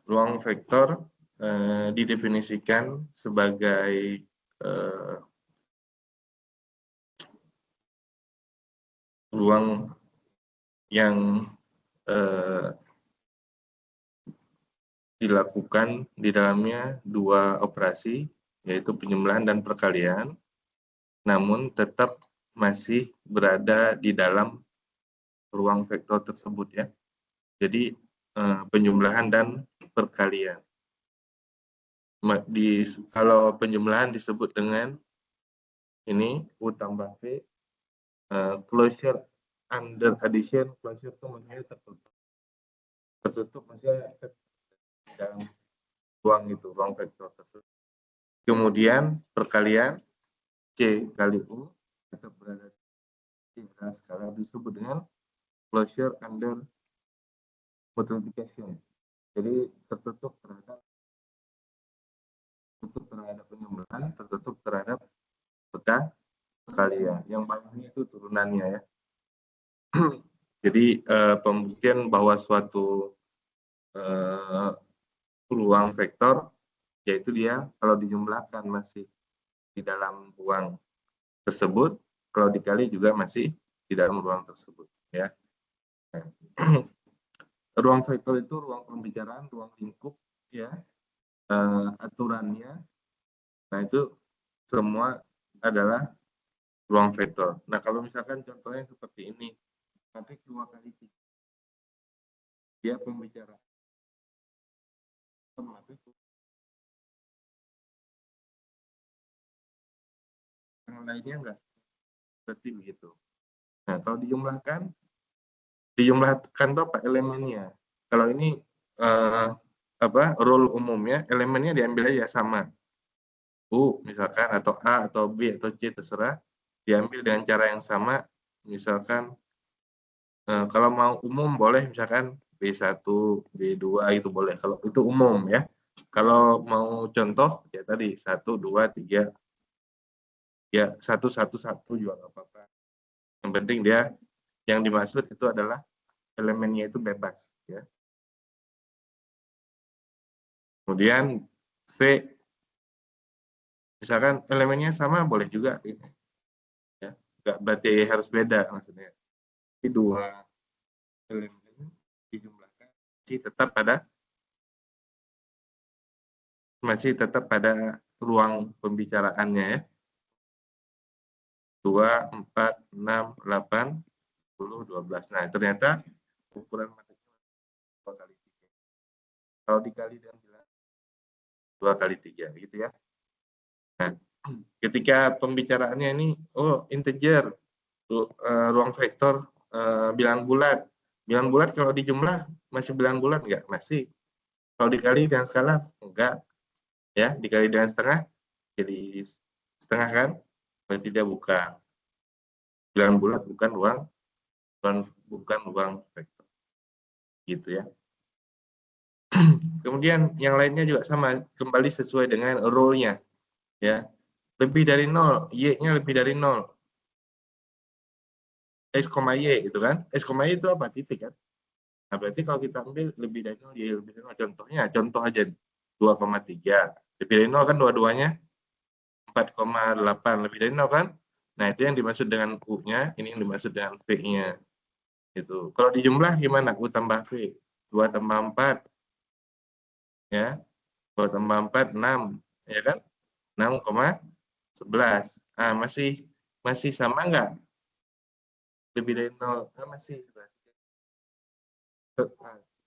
Ruang vektor didefinisikan sebagai ruang yang dilakukan di dalamnya dua operasi, yaitu penjumlahan dan perkalian, namun tetap masih berada di dalam ruang vektor tersebut ya. Jadi penjumlahan dan perkalian. Kalau penjumlahan disebut dengan ini U tambah V, closure under addition, closure itu maksudnya tertutup. Tertutup maksudnya dalam ruang itu, ruang vektor tersebut. Kemudian perkalian C kali U tetap berada di skala disebut dengan closure under multiplication. Jadi tertutup terhadap penjumlahan, tertutup terhadap perkalian. Yang bawahnya itu turunannya ya. Jadi pembuktian bahwa suatu ruang vektor, yaitu dia kalau dijumlahkan masih di dalam ruang tersebut, kalau dikali juga masih di dalam ruang tersebut ya. Ruang vektor itu ruang pembicaraan, ruang lingkup ya, aturannya, nah itu semua adalah ruang vektor. Nah kalau misalkan contohnya seperti ini, nanti 2 kali 3 dia pembicaraan, yang lainnya enggak seperti begitu. Nah kalau dijumlahkan berapa elemennya? Kalau ini rule umumnya elemennya diambil aja sama. U misalkan atau A atau B atau C terserah, diambil dengan cara yang sama. Misalkan kalau mau umum boleh misalkan B1, B2 itu boleh. Kalau itu umum ya. Kalau mau contoh ya tadi 1, 2, 3 ya 1, 1, 1 juga nggak apa-apa. Yang penting dia yang dimaksud itu adalah elemennya itu bebas ya. Kemudian V misalkan elemennya sama boleh juga ya. Nggak berarti harus beda maksudnya. Jadi 2 elemen dijumlahkan masih tetap pada ruang pembicaraannya ya. 2, 4, 6, 8, 10, 12. Nah, ternyata ukuran matrixnya 2 kali 3. Kalau dikali dengan 2 kali 3 gitu ya. Nah, ketika pembicaraannya ini integer, ruang vektor bilangan bulat. Bilangan bulat kalau dijumlah masih bilangan bulat enggak? Masih. Kalau dikali dengan skala enggak. Ya, dikali dengan setengah jadi setengah kan? Berarti dia bukan bilangan bulat, bukan ruang vektor. Gitu ya. Kemudian yang lainnya juga sama, kembali sesuai dengan rule-nya ya. Lebih dari 0, y-nya lebih dari 0. X, Y gitu kan. X, Y itu apa? Titik kan. Nah, berarti kalau kita ambil lebih dari 0, y lebih dari 0, contohnya, contoh aja 2,3. Lebih dari 0 kan dua-duanya 4,8, lebih dari 0 kan? Nah, itu yang dimaksud dengan U-nya, ini yang dimaksud dengan V-nya. Gitu. Kalau dijumlah gimana? U tambah V. 2 tambah 4 ya. 2 tambah 4 6 ya kan? 6,11. Ah, masih sama enggak? Lebih dari 0. Ah, masih.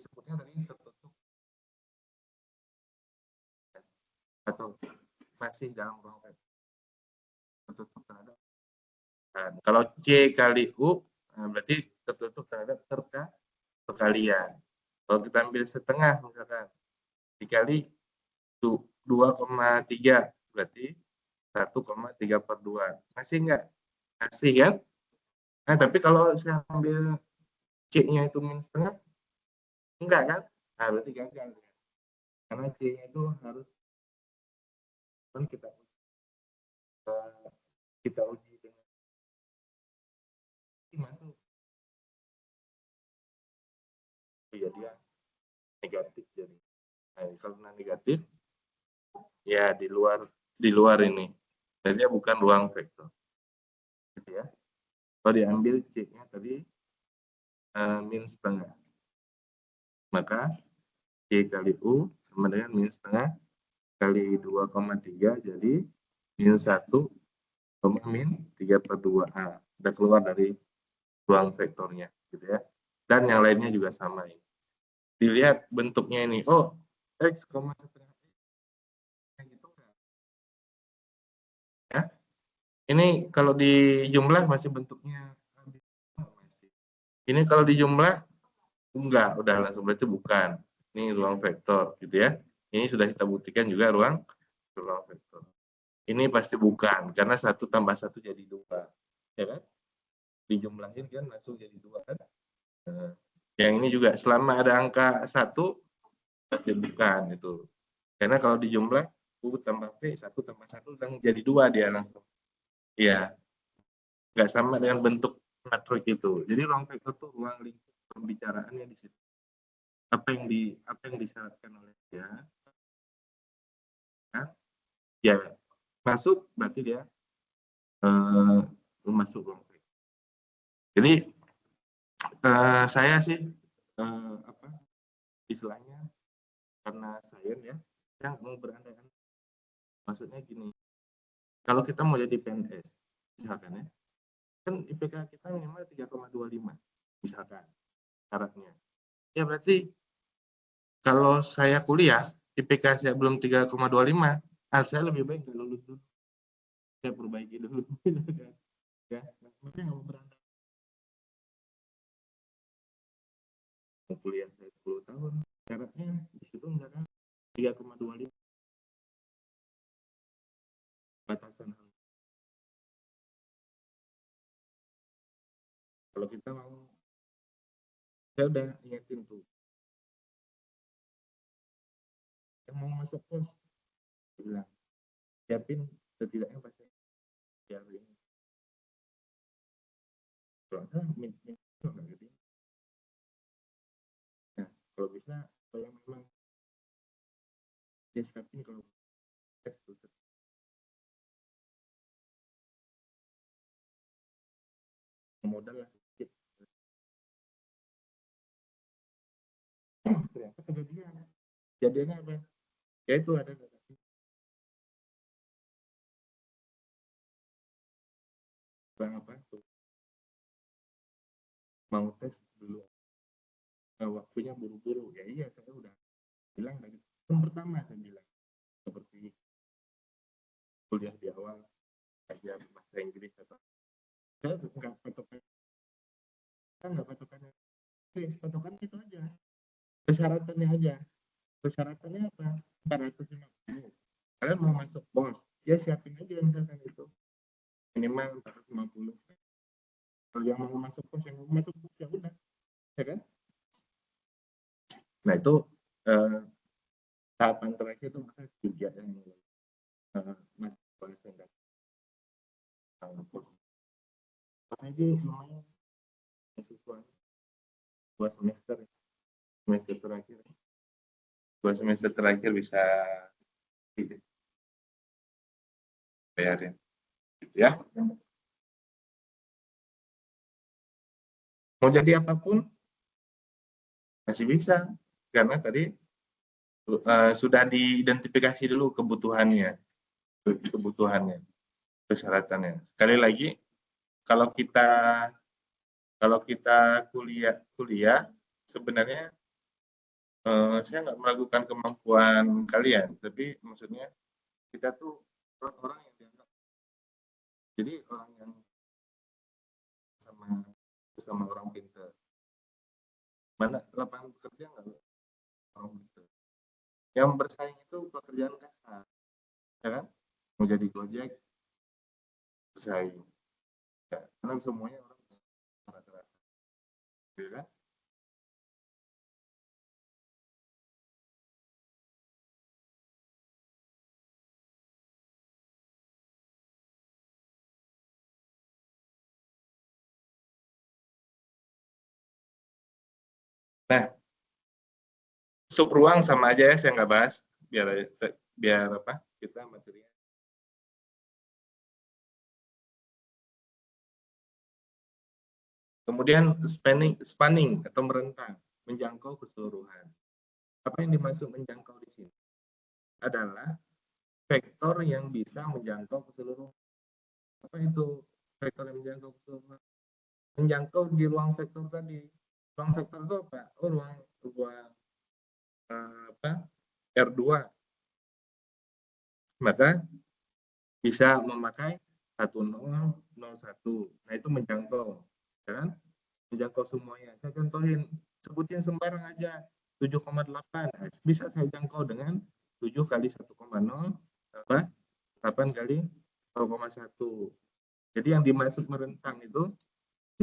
Sebutnya tadi tertutup atau masih dalam ruang tertutup terhadap. Nah, kalau C kali U berarti tertutup terhadap perkalian. Kalau kita ambil setengah misalkan dikali 2,3 berarti 1,3/2. Masih enggak? Masih kan? Nah, tapi kalau saya ambil C-nya itu minus setengah, enggak kan? Nah, berarti gagal. Karena C-nya itu harus kita uji dengan masuk ya dia negatif jadi. Nah, karena negatif ya di luar ini. Jadi dia bukan ruang vektor. Gitu ya. Kalau diambil C-nya tadi min setengah. Maka C kali U sama dengan min setengah kali 2,3 jadi min 1 min 3/2A. Udah keluar dari ruang vektornya gitu ya. Dan yang lainnya juga sama ini. Dilihat bentuknya ini. Oh, X, setengah gitu enggak? Ya. Ini kalau di jumlah masih bentuknya masih. Ini kalau di jumlah enggak, udah langsung berarti bukan. Ini ruang vektor gitu ya. Ini sudah kita buktikan juga ruang vektor. Ini pasti bukan karena 1 tambah 1 jadi 2. Ya kan? Dijumlahin kan langsung jadi 2 kan? Nah, yang ini juga selama ada angka 1 pasti bukan itu. Karena kalau dijumlah U tambah V 1 tambah 1 langsung jadi 2 dia langsung. Iya. Nggak sama dengan bentuk matrik itu. Jadi ruang vektor itu ruang lingkup pembicaraannya di situ. Apa yang disyaratkan oleh dia, kan? Ya masuk berarti dia masuk ruang vektor. Jadi saya sih apa istilahnya karena saya ya yang mau berandai-andai. Maksudnya gini, kalau kita mau jadi PNS misalkan ya, kan IPK kita minimal 3,25 misalkan syaratnya. Ya berarti kalau saya kuliah IPK saya belum 3,25, saya lebih baik nggak lulus dulu. Saya perbaiki dulu. Ya, maksudnya nggak mau berandai. Mau kuliah saya 10 tahun, syaratnya di situ misalkan 3,25 batasan. Kalau kita mau, saya udah ingetin tuh, yang mau masuk pos, bilang siapin setidaknya pasti siapin. Soalnya nggak gitu. Nah, kalau bisa, kalau memang dia siapin kalau tes tuh modal lah sedikit. Ternyata kejadiannya apa? Ya itu ada bang apa tuh mau tes dulu, waktunya buru-buru. Ya iya saya udah bilang dari yang pertama saya bilang seperti kuliah di awal aja bahasa Inggris atau saya nggak patokan, nggak patokannya, patokan itu aja persyaratannya aja. Persyaratannya apa? 450. Kalian mau masuk bos, ya siapin aja misalkan itu minimal 450. Kalau yang mau masuk bos, yang mau masuk bos ya udah, ya kan? Nah itu tahapan terakhir itu maka juga yang masih bahasa enggak bos. Karena itu lumayan mahasiswa 2 semester, semester terakhir, 2 semester terakhir bisa bayarin, gitu ya. Mau jadi apapun masih bisa karena tadi sudah diidentifikasi dulu kebutuhannya, persyaratannya. Sekali lagi, kalau kita kuliah sebenarnya saya nggak meragukan kemampuan kalian, tapi maksudnya kita tuh orang yang dianggap, jadi orang yang sama orang pintar. Mana lapangan kerja nggak orang pintar. Yang bersaing itu pekerjaan kasar, ya kan? Mau jadi Gojek bersaing, ya, karena semuanya orang rata-rata, ya kan? Nah, subruang sama aja ya, saya nggak bahas biar biar apa kita materinya. Kemudian spanning atau merentang, menjangkau keseluruhan. Apa yang dimaksud menjangkau di sini? Adalah vektor yang bisa menjangkau keseluruhan. Apa itu vektor yang menjangkau keseluruhan? Menjangkau di ruang vektor tadi. Ruang vektor itu apa? Oh, ruang apa? R2. Maka bisa memakai 1001. Nah, itu menjangkau, kan? Menjangkau semuanya. Saya contohin, sebutin sembarang aja. 7,8 bisa saya jangkau dengan 7 kali 1,0 apa? 8 kali 0,1. Jadi yang dimaksud merentang itu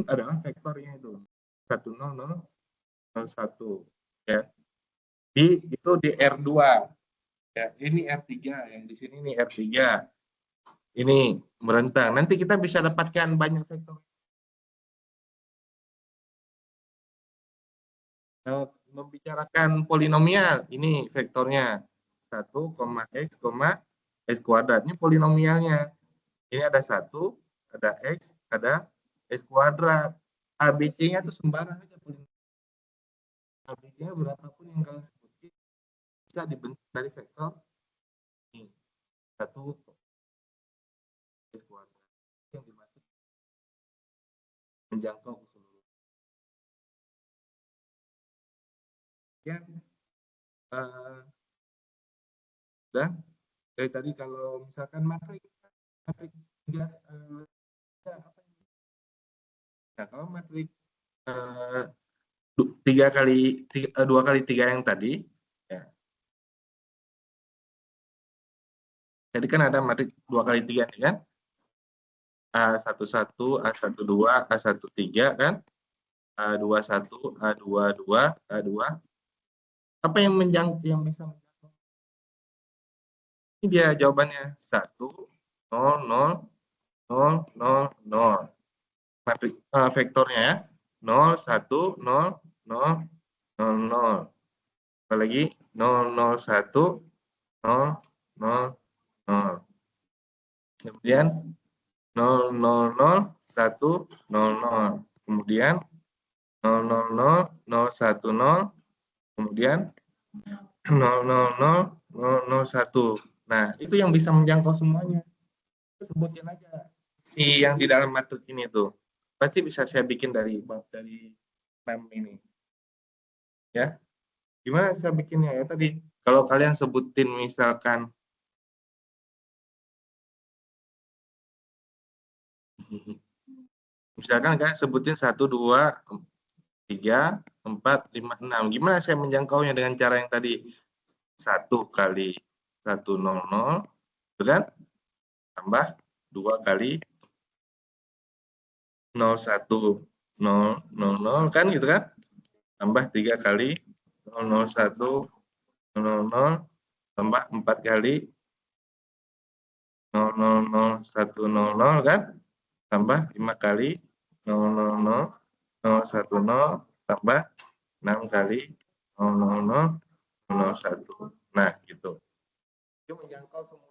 adalah vektornya itu 1001 ya. Itu di R2 ya. Ini R3, yang di sini nih R3. Ini merentang. Nanti kita bisa dapatkan banyak vektor. Membicarakan polinomial, ini vektornya 1, x, x kuadrat. Ini polinomialnya. Ini ada 1, ada x, ada x kuadrat. ABC-nya itu sembarang aja. ABC-nya berapapun yang kalian sebutin bisa dibentuk dari vektor ini. 1 x kuadrat. Yang dimaksud menjangkau ke seluruh. Ya, dan dari tadi kalau misalkan matrik gas, nah kalau matrik 2 kali 3 yang tadi ya. Jadi kan ada matrik 2 kali 3 nih kan, A11, A12, A13 kan, A21, A22, A2. Apa yang bisa menjangkau? Ini dia jawabannya 1, 0, 0, 0, 0, 0. Matrik vektornya ya. 0, 1, 0, 0, 0, 0. Apalagi 0, 0, 1, 0, 0, 0. Kemudian 0, 0, 0, 1, 0, 0. Kemudian 0, 0, 0, 0, 1, 0. Kemudian 0, 0, 0, 0, 0, 1. Nah, itu yang bisa menjangkau semuanya. Sebutin aja si yang di dalam matrik ini tuh. Pasti bisa saya bikin dari 6 ini. Ya. Gimana saya bikinnya ya tadi? Kalau kalian sebutin misalkan kalian sebutin 1, 2, 3, 4, 5, 6. Gimana saya menjangkaunya dengan cara yang tadi? 1 kali 100, itu kan? Tambah 2 kali 0100 kan gitu kan? Tambah 3 kali 00100 tambah 4 kali 00010 kan? Tambah 5 kali 000010 tambah 6 kali 00001. Nah, gitu. Itu menjangkau semuanya.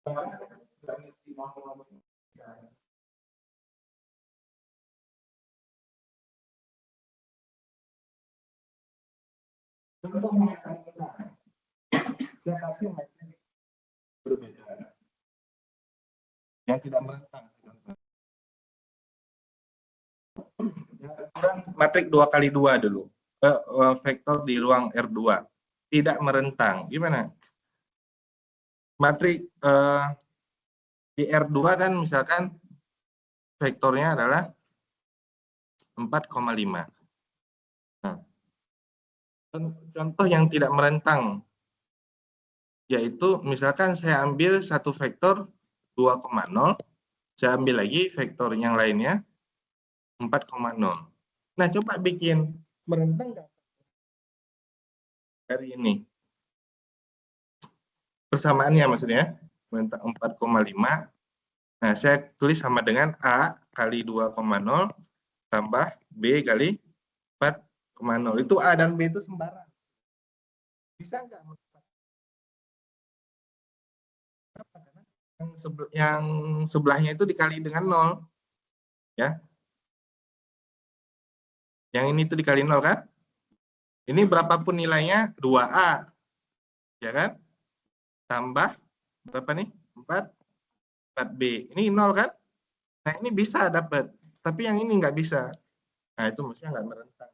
Saya kasih matrik berbeda yang tidak merentang. Matrik 2x2 dulu, vektor di ruang R2 tidak merentang. Gimana? Matrik di R2 kan misalkan vektornya adalah 4,5. Nah, contoh yang tidak merentang yaitu misalkan saya ambil satu vektor 2,0, saya ambil lagi vektor yang lainnya 4,0. Nah, coba bikin merentang nggak dari ini? Persamaannya maksudnya, merentang 4,5. Nah, saya tulis sama dengan A kali 2,0 tambah B kali 4,0. Itu A dan B itu sembarang. Bisa nggak? Karena yang sebelahnya itu dikali dengan 0. Ya. Yang ini itu dikali 0 kan? Ini berapapun nilainya 2A. Ya kan? Tambah berapa nih? 4B. Ini 0 kan? Nah, ini bisa dapat. Tapi yang ini nggak bisa. Nah, itu maksudnya nggak merentang.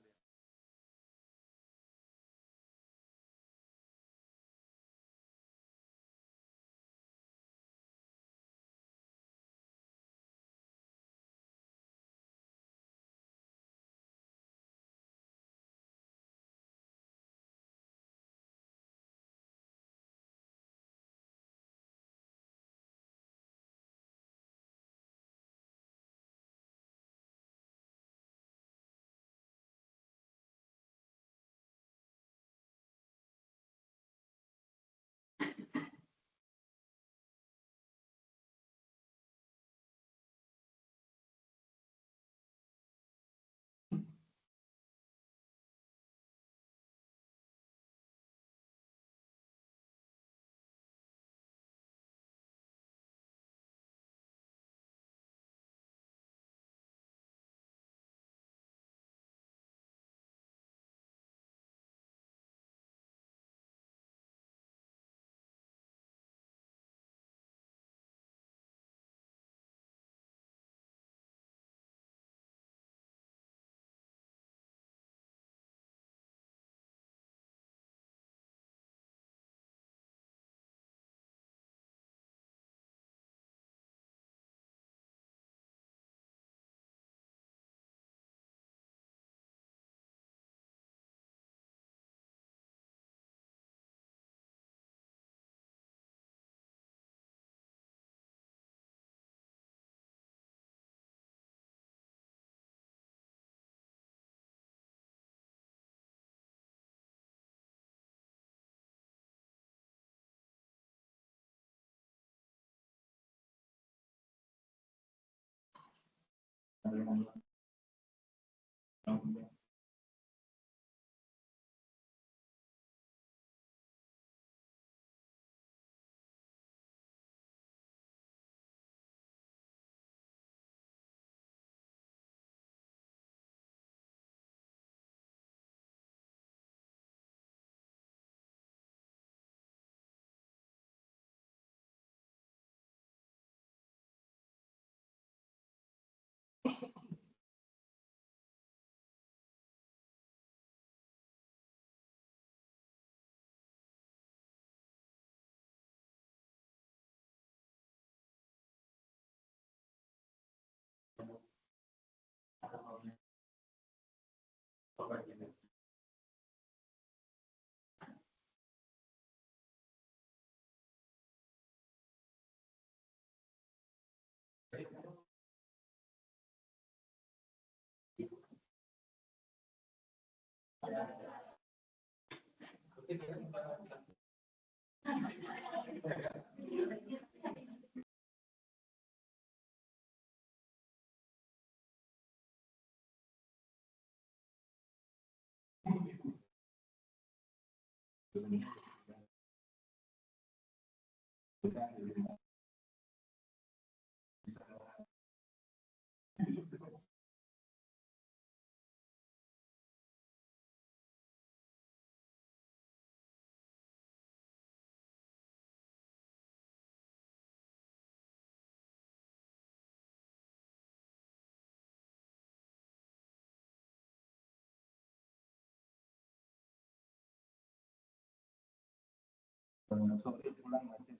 Sore pulang nanti.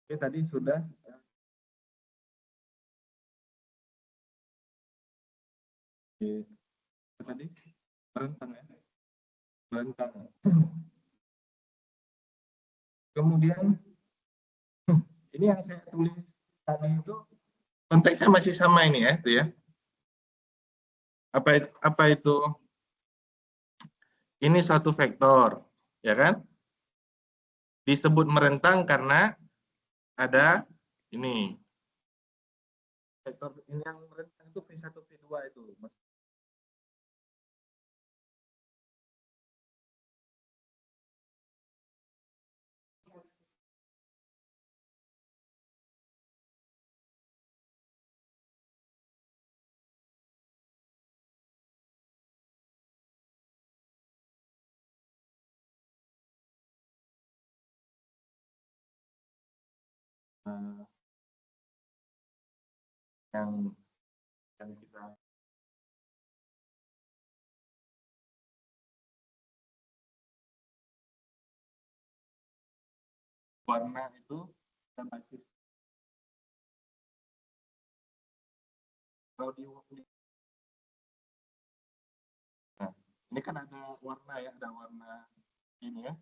Oke, tadi sudah tadi rentang ya, rentang. Kemudian ini yang saya tulis tadi itu konteksnya masih sama ini ya, itu ya. Apa itu? Ini suatu vektor, ya kan? Disebut merentang karena ada ini. Vektor ini yang merentang itu V1, V2 itu. Yang kita warna itu kita basis kalau di nah, ini kan ada warna ya, ada warna ini ya.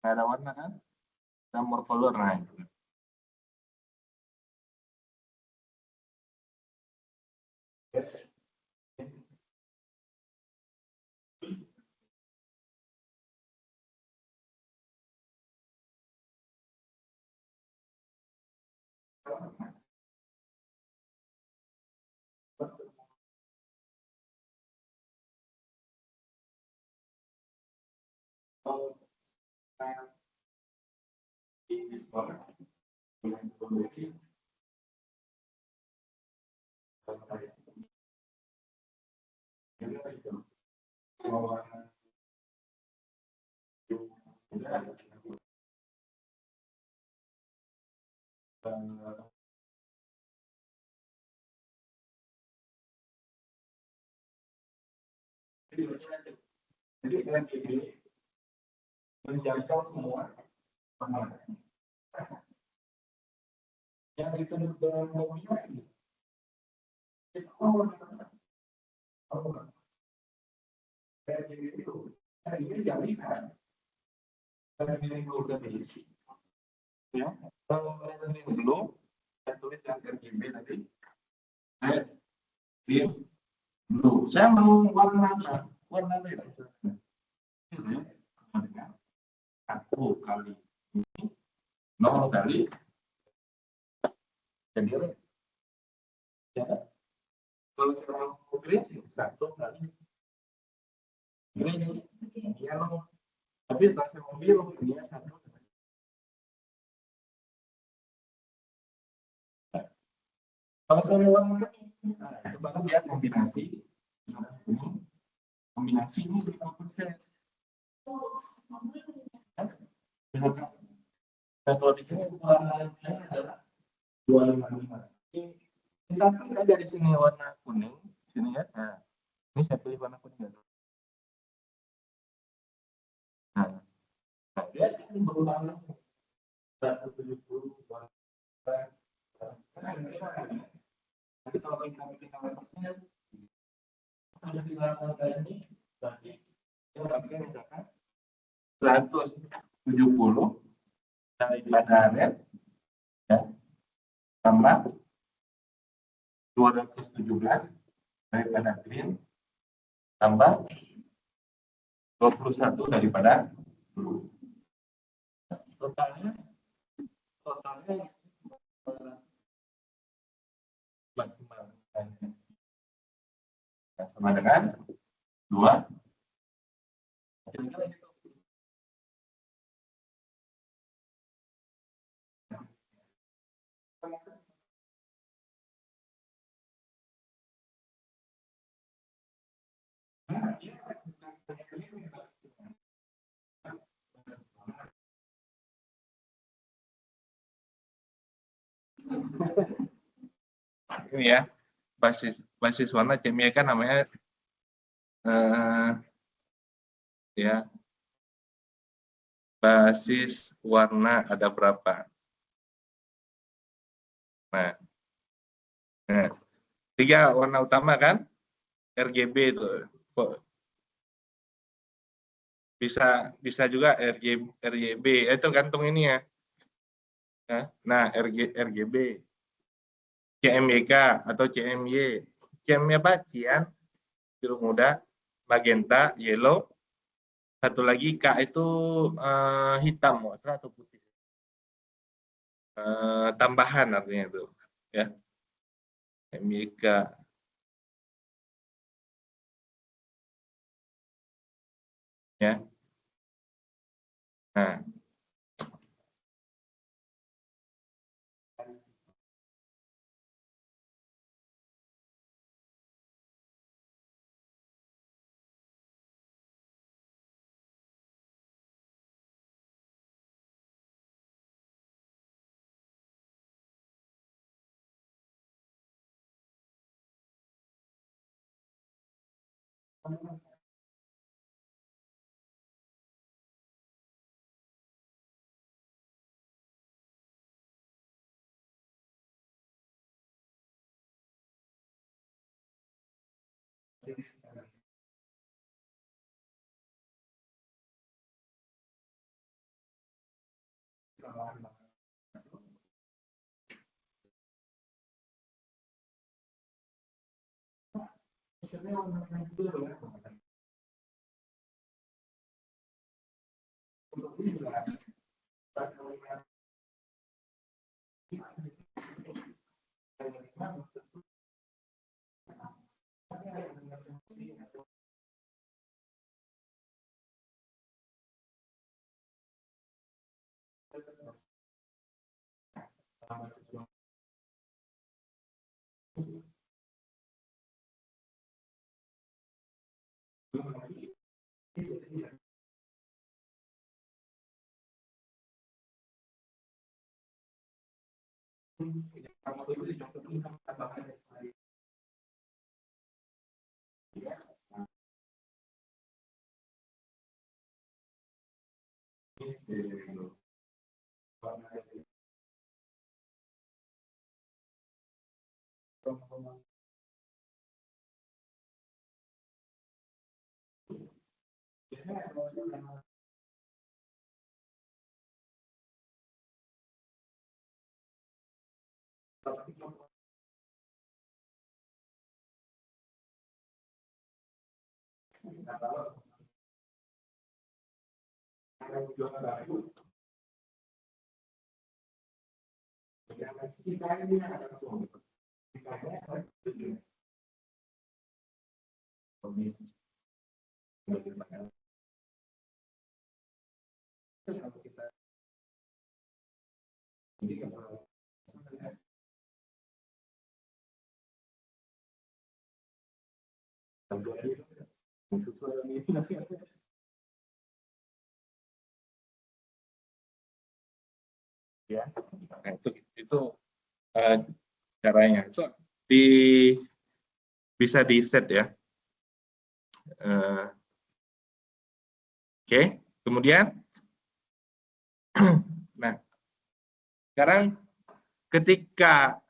Nah, ada warna kan? Ada morfolor, nah itu. Jadi RGB menjangkau semua warna. Yang disebut dengan kombinasi RGB itu RGB yang bisa RGB dulu tadi ya. Kalau RGB dulu saya tulis yang RGB tadi RGB dulu saya mau warna merah satu kali ini 0 kali jadi ya. Kalau saya mau green satu kali green yellow, tapi kalau saya mau biru dia satu. Kalau saya warna nah, itu baru dia kombinasi ini 5%. Nah, kalau di sini warnanya adalah 255. Kita pilih aja di sini warna kuning, sini ya. Nah, ini saya pilih warna kuning. Nah, dia akan berulang 170. Tapi kalau kita bikin 6%, ada di belakang ini, berarti dia bagian misalkan 170 daripada red, ya, tambah 217 daripada green tambah 21 daripada blue. Totalnya maksimal sama dengan 2. Ini ya, basis warna kimia kan namanya ya, basis warna ada berapa? Nah, 3 warna utama kan, RGB itu bisa juga RGB, tergantung ini ya. Nah, RGB, CMYK atau CMY. CMY apa? Cian, biru muda, magenta, yellow. Satu lagi K itu hitam atau putih. Tambahan artinya itu, ya. CMYK. Ya. Nah. Ya, nah, itu caranya itu bisa di set ya. Oke, kemudian nah sekarang ketika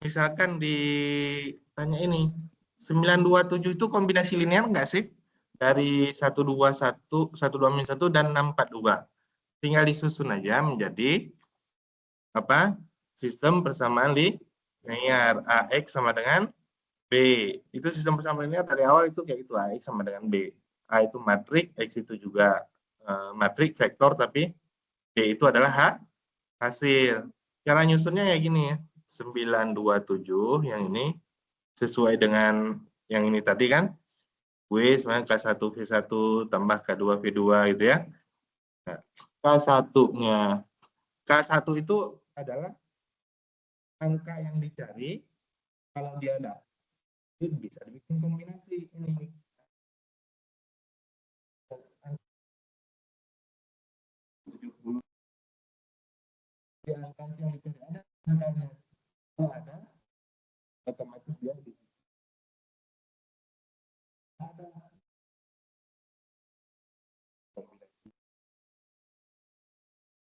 misalkan ditanya ini 927 itu kombinasi linear enggak sih? Dari 121, 121 dan 642. Tinggal disusun aja menjadi apa? Sistem persamaan linear. linear. AX sama dengan B. Itu sistem persamaan linear dari awal itu kayak itu, AX sama dengan B. A itu matrik, X itu juga matrik, vektor, tapi B itu adalah hasil. Cara nyusunnya ya gini ya. 927 yang ini sesuai dengan yang ini tadi kan. W sebenarnya K1 V1 tambah K2 V2 gitu ya. Nah, K1-nya. K1 itu adalah angka yang dicari kalau dia ada. Itu bisa dibikin kombinasi ini. Di angka yang dicari ada angkanya. Kalau ada, otomatis dia ada kombinasi.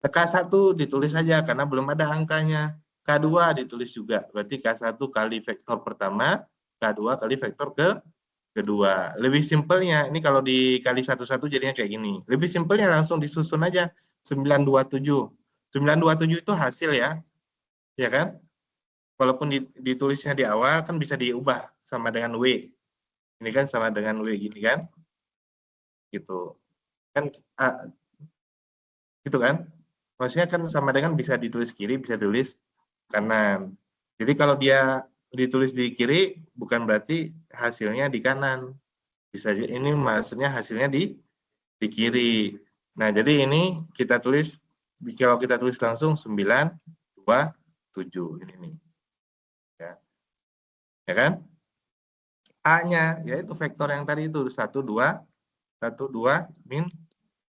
K1 ditulis saja karena belum ada angkanya. K2 ditulis juga. Berarti K1 kali vektor pertama, K2 kali vektor kedua. Lebih simpelnya, ini kalau dikali satu-satu jadinya kayak gini. Lebih simpelnya langsung disusun aja 927. 927 itu hasil ya. Ya kan? Walaupun ditulisnya di awal kan bisa diubah sama dengan W. Ini kan sama dengan W gini kan? Gitu. Kan gitu kan? Maksudnya kan sama dengan bisa ditulis kiri, bisa ditulis kanan. Jadi kalau dia ditulis di kiri bukan berarti hasilnya di kanan. Bisa ini maksudnya hasilnya di kiri. Nah, jadi ini kita tulis kalau kita tulis langsung 927 ini nih. Ya kan? A-nya yaitu vektor yang tadi itu 1 2 min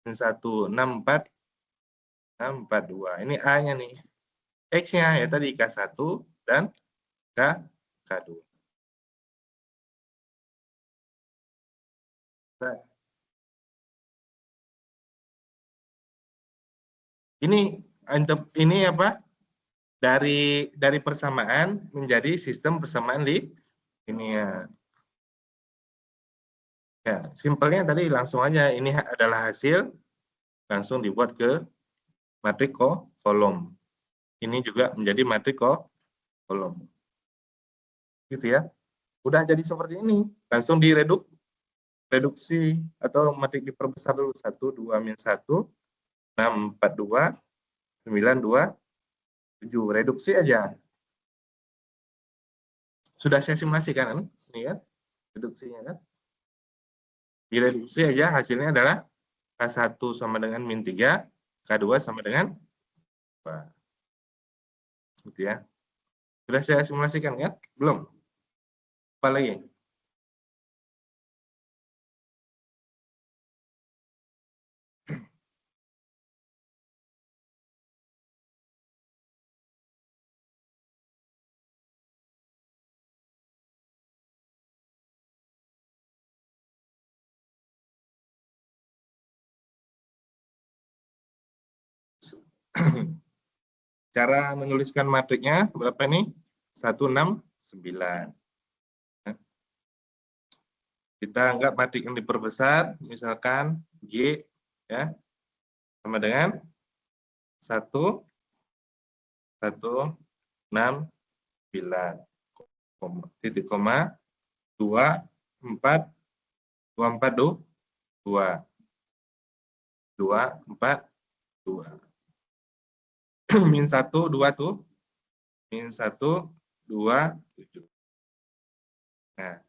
1 6 4 6 4 2. Ini A-nya nih. X-nya ya tadi K1 dan K2. Nah, ini apa? Dari persamaan menjadi sistem persamaan linear. Ya, simpelnya tadi langsung aja ini adalah hasil langsung dibuat ke matrik kolom. Ini juga menjadi matrik kolom. Gitu ya. Udah jadi seperti ini, langsung reduksi atau matrik diperbesar dulu 1 2 min 1 6 4 2 9 2 7. Reduksi aja. Sudah saya simulasikan kan? Ini kan reduksinya kan. Direduksi aja hasilnya adalah K1 sama dengan min 3, K2 sama dengan 2. Gitu ya. Sudah saya simulasikan kan? Belum? Apa lagi? Cara menuliskan matriknya berapa nih? 169. Kita anggap matrik yang diperbesar, misalkan G ya, sama dengan 1 1 6 9 titik koma 2 4 2 4 2 2 4 2 min 1 2 tuh min 1 2 7. Nah,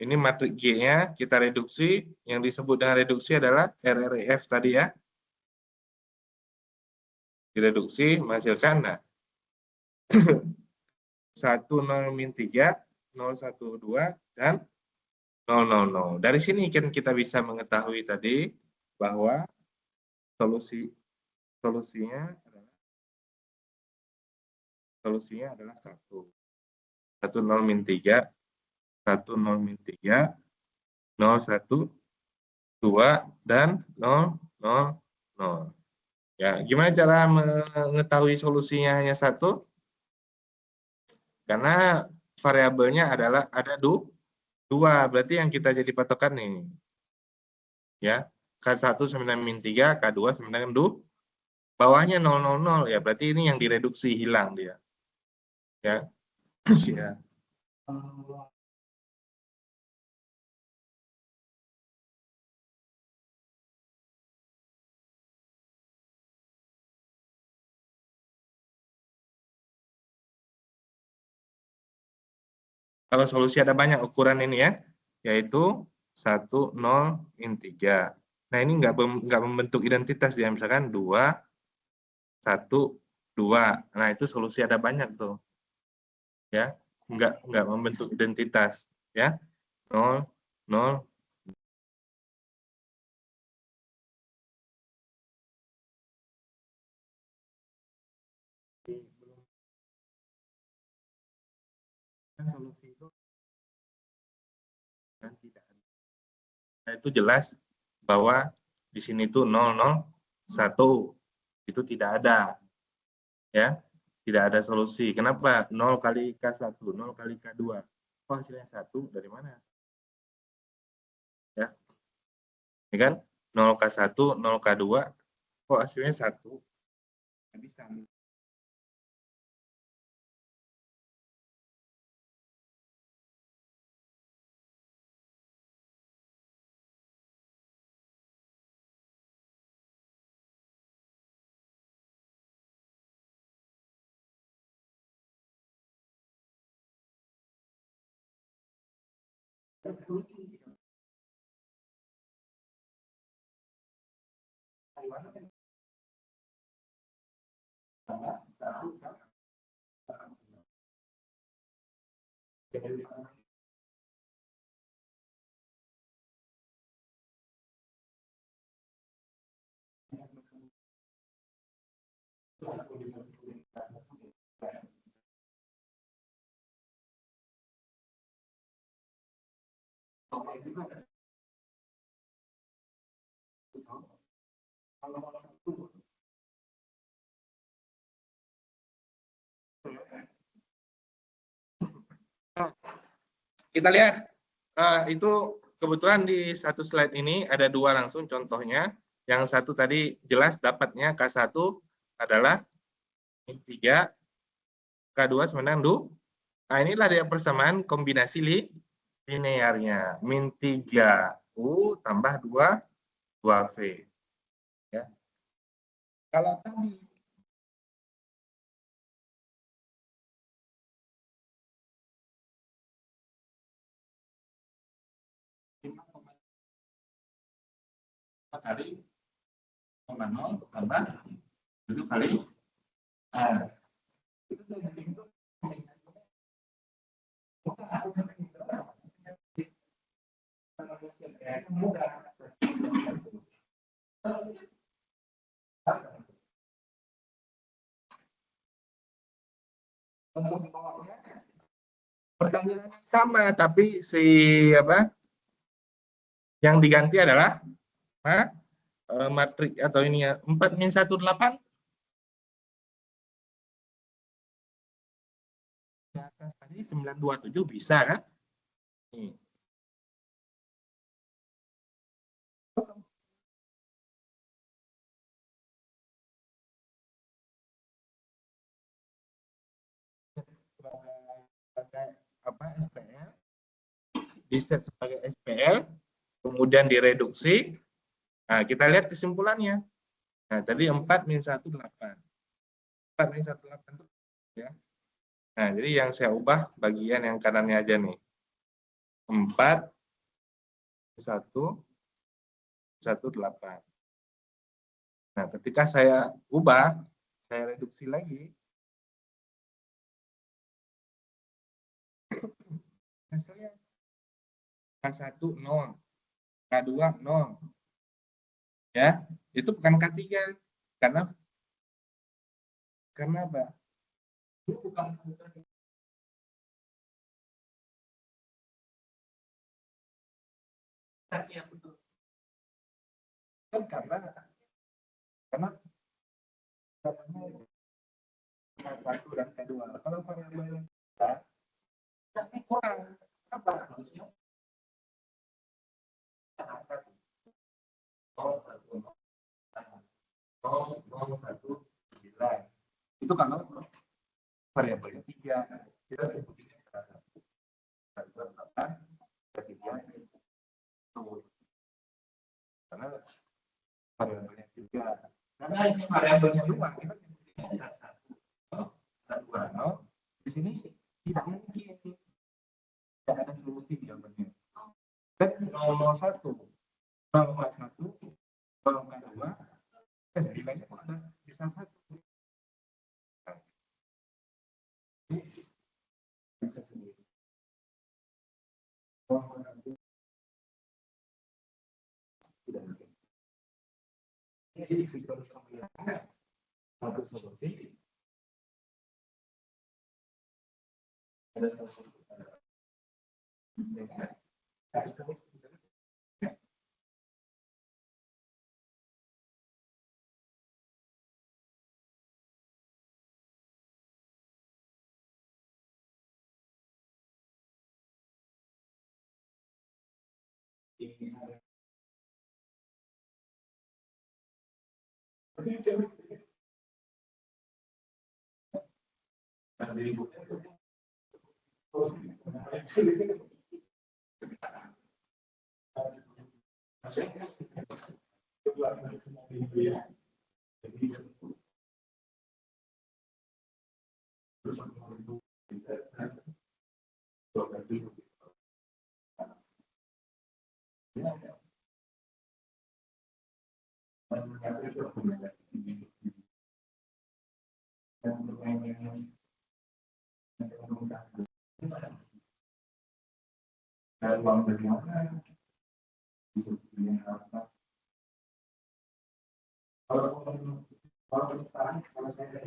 ini matrik G-nya kita reduksi, yang disebut dengan reduksi adalah RREF tadi ya. Direduksi menghasilkan nah 1 0 min 3 0 1 2 dan 0 0 0. Dari sini kan kita bisa mengetahui tadi bahwa solusinya adalah 1 0 min 3 1 0 min 3 0 1 2 dan 0 0 0. Ya, gimana cara mengetahui solusinya hanya 1? Karena variabelnya adalah ada 2, berarti yang kita jadi patokan nih. Ya, K1 sama dengan min 3, K2 sama dengan 2. Bawahnya 0, 0, 0, ya berarti ini yang direduksi, hilang dia. Ya. Ya. Kalau solusi ada banyak ukuran ini ya, yaitu 1, 0, min 3. Nah ini nggak membentuk identitas ya, misalkan 2, 1, 2. Nah itu solusi ada banyak tuh, ya, nggak membentuk identitas, ya, 0, 0. Solusi itu kan tidak ada. Nah, itu jelas bahwa di sini tuh 0, 0, 1 itu tidak ada, ya, tidak ada solusi. Kenapa? 0 kali K1, 0 kali K2. Oh, hasilnya 1 dari mana? Ya, ini kan 0K1, 0K2, kok hasilnya 1? Nggak bisa. Kita lihat, itu kebetulan di satu slide ini ada dua langsung contohnya. Yang satu tadi jelas dapatnya K1 adalah min 3, K2 sama dengan 2. Nah, inilah dia persamaan kombinasi linearnya. Min 3U tambah 2V. Ya. Kalau tadi kali 0 tambah 7 kali. Nah, untuk pertanyaan sama, tapi apa yang diganti adalah matrik atau ini ya 4 min 1 8. Di atas tadi 927 bisa kan? Nih. Apa SPL, di set sebagai SPL, kemudian direduksi. Nah, kita lihat kesimpulannya. Nah, tadi 4 min 1 8. 4 min 1 8 itu ya. Nah, jadi yang saya ubah bagian yang kanannya aja nih. 4 1 1 8. Nah, ketika saya ubah, saya reduksi lagi. Hasilnya K1 0, K2 0. Ya, itu bukan K3 karena apa? Itu bukan karena K1 dan K2. Kalau variabelnya tapi kurang apa harusnya? Itu kalau variabelnya 3. ini variabelnya 2, kita tidak 1, 2, di sini tidak mungkin, tidak ada solusi jawabannya. Dan 001, 041, 042, nilainya kok ada bisa 1. Bisa sendiri. Jadi sistem kombinasi satu solusi ada solusi ruang bagaimana kalau saya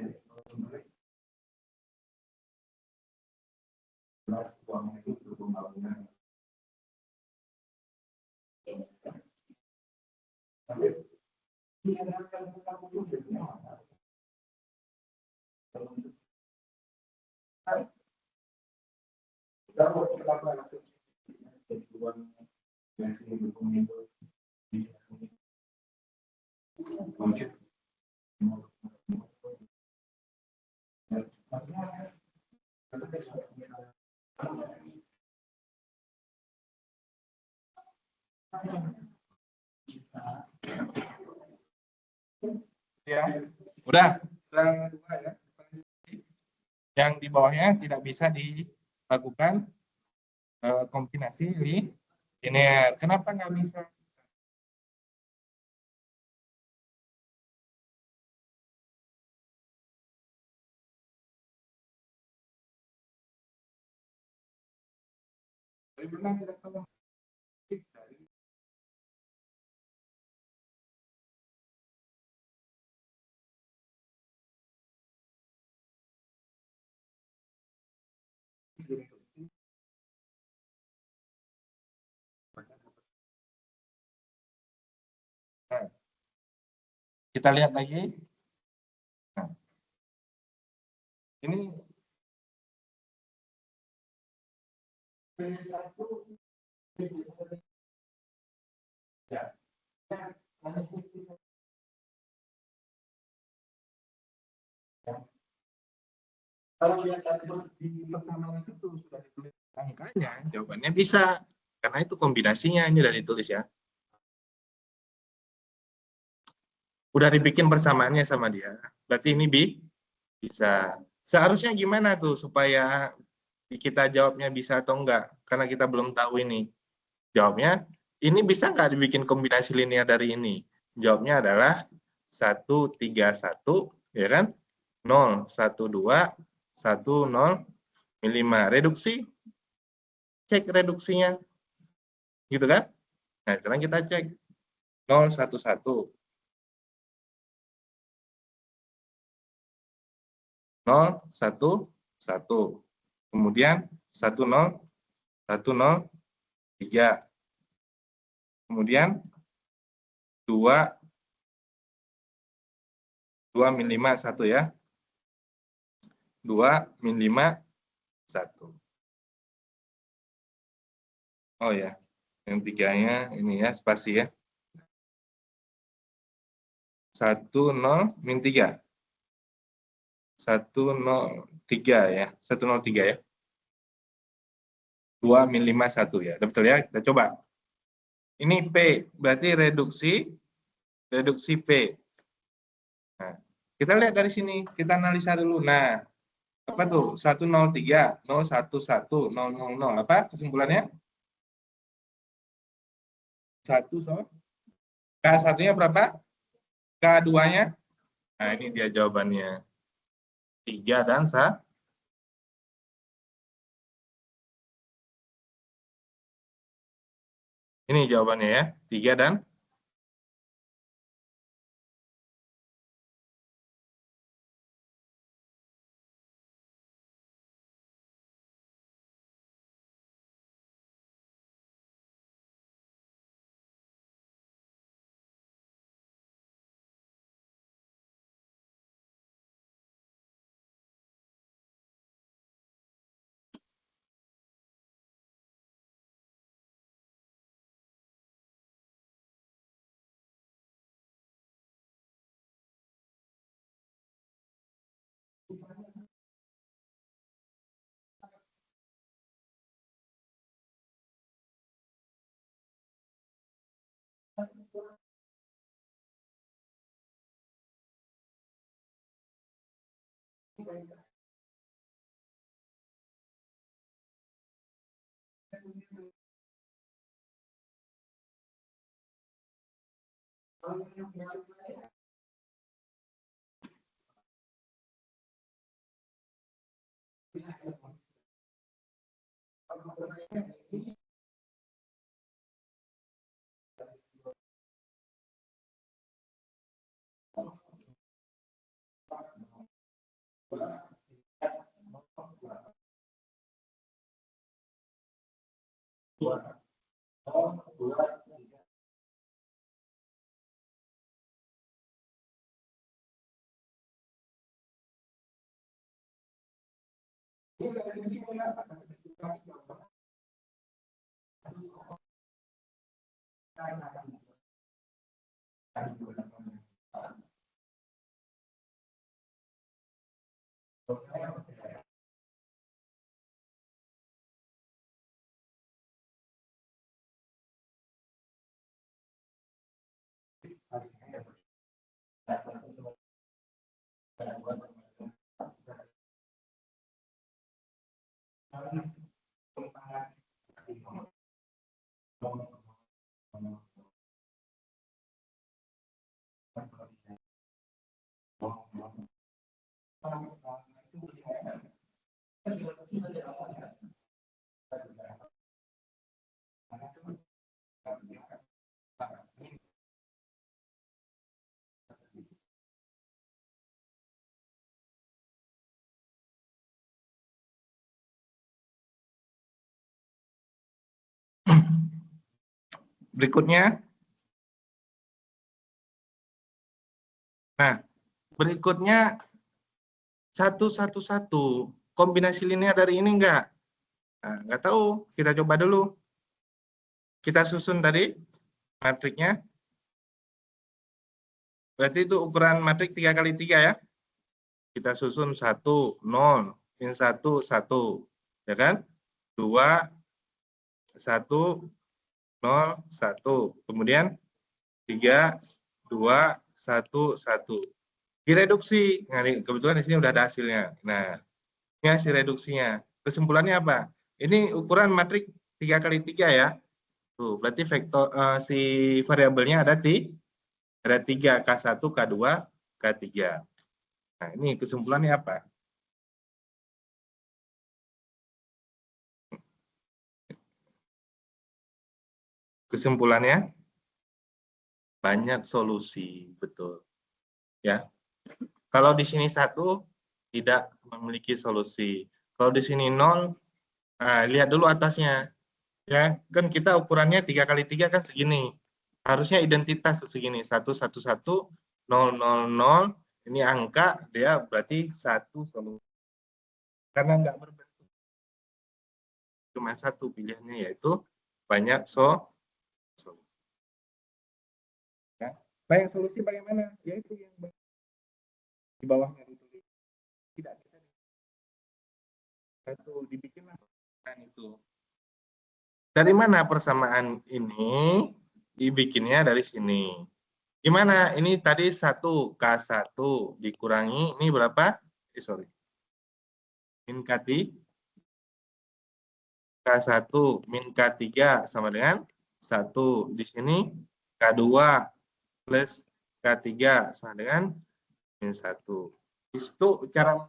uang itu pembangunan ya, udah ya. Yang di bawahnya tidak bisa dilakukan kombinasi ini. Kenapa nggak bisa? Nah, kita lihat lagi. Nah, ini ya. Kalau lihat di persamaan itu sudah ditulis angkanya, jawabannya bisa. Karena itu kombinasinya ini sudah ditulis ya. Udah dibikin persamaannya sama dia. Berarti ini bisa. Seharusnya gimana tuh supaya kita jawabnya bisa atau enggak? Karena kita belum tahu ini. Jawabnya, ini bisa nggak dibikin kombinasi linear dari ini? Jawabnya adalah 1, 3, 1, ya kan? 0, 1, 2, 1, 0, 5. Reduksi, cek reduksinya. Gitu kan? Nah, sekarang kita cek. 0, 1, 1. 0, 1, 1. Kemudian 1, 0, 1, 0, 3. Kemudian 2, 2 min 5, 1 ya. 2 min 5, 1. Oh ya, yang 3-nya ini ya, spasi ya. 1, 0, min 3. 1, 0, 3 ya. 1, 0, 3 ya. 2 min 5, 1 ya. Udah betul ya? Kita coba. Ini P, berarti reduksi P. Kita lihat dari sini, kita analisa dulu. Nah, apa tuh? 103, 011, 000. Apa kesimpulannya? 1 so. K1-nya berapa? K2-nya? Nah, ini dia jawabannya. 3 dan 1. Ini jawabannya ya, 3 dan berikutnya. Nah, berikutnya 111. Kombinasi linear dari ini enggak? Nah, enggak tahu. Kita coba dulu. Kita susun tadi matriknya. Berarti itu ukuran matrik 3 kali 3 ya. Kita susun 1, 0. Ini 1, 1. Ya kan? 2, 1, 0, 1. Kemudian 3, 2, 1, 1. Direduksi. Nah, kebetulan di sini udah ada hasilnya. Nah, ini hasil reduksinya. Kesimpulannya apa? Ini ukuran matrik 3 kali 3 ya. Tuh, berarti vektor si variabelnya ada 3, K1, K2, K3. Nah, ini kesimpulannya apa? Kesimpulannya banyak solusi, betul. Ya. Kalau di sini 1 tidak memiliki solusi. Kalau di sini 0, nah, lihat dulu atasnya. Ya, kan kita ukurannya 3 kali 3 kan segini. Harusnya identitas segini, 1, 1, 1, 0, 0, 0. Ini angka, dia berarti 1 solusi. Karena nggak berbentuk, cuma 1 pilihannya, yaitu banyak solusi. Ya. Banyak solusi bagaimana? Yaitu yang di bawahnya ditulis. Tidak bisa dibikinlah persamaan itu. Dari mana persamaan ini? Dibikinnya dari sini. Gimana? Ini tadi 1 K1 dikurangi, ini berapa? Sorry. Min K1 min K3 sama dengan 1. Di sini K2 plus K3 sama dengan min 1. Itu cara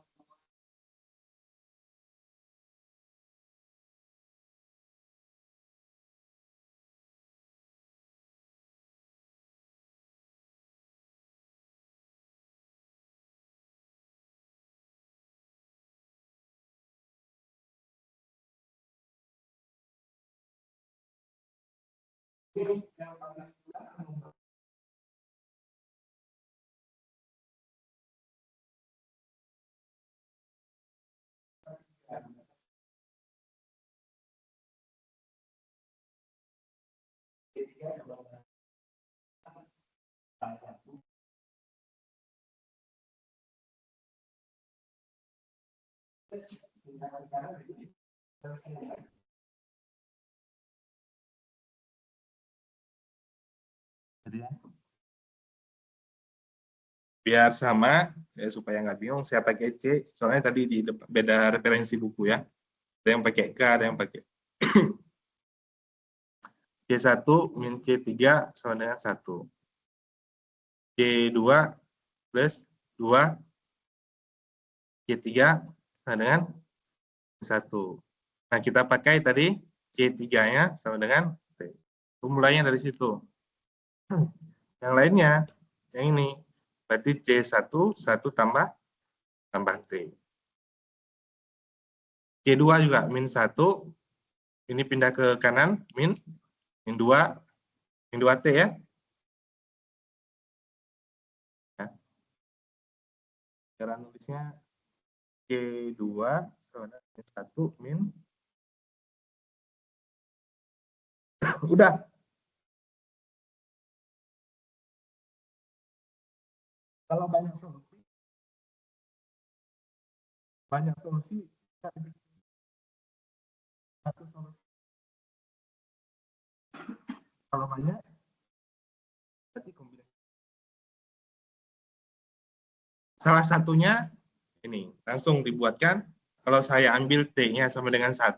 biar sama ya, supaya nggak bingung saya pakai C, soalnya tadi di beda referensi buku ya. Ada yang pakai K, ada yang pakai C1 min C3 sama dengan 1. C2 plus 2 C3 sama dengan 1. Nah, kita pakai tadi C3-nya sama dengan T. Mulainya dari situ. Yang lainnya, yang ini. Berarti C1, 1 tambah T. C2 juga min 1. Ini pindah ke kanan, min 2T ya. Cara nulisnya C2 sama dengan 1 min. Udah. Kalau banyak solusi, satu solusi. Kalau banyak, berarti kombinasi. Salah satunya ini, langsung dibuatkan. Kalau saya ambil T-nya sama dengan 1,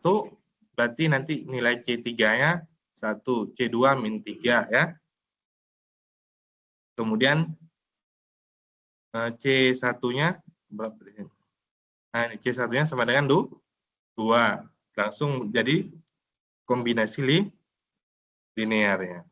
berarti nanti nilai C3-nya 1, C2 min 3 ya. Kemudian C1-nya berapa di sini? Nah, C1-nya sama dengan 2. Langsung jadi kombinasi linearnya.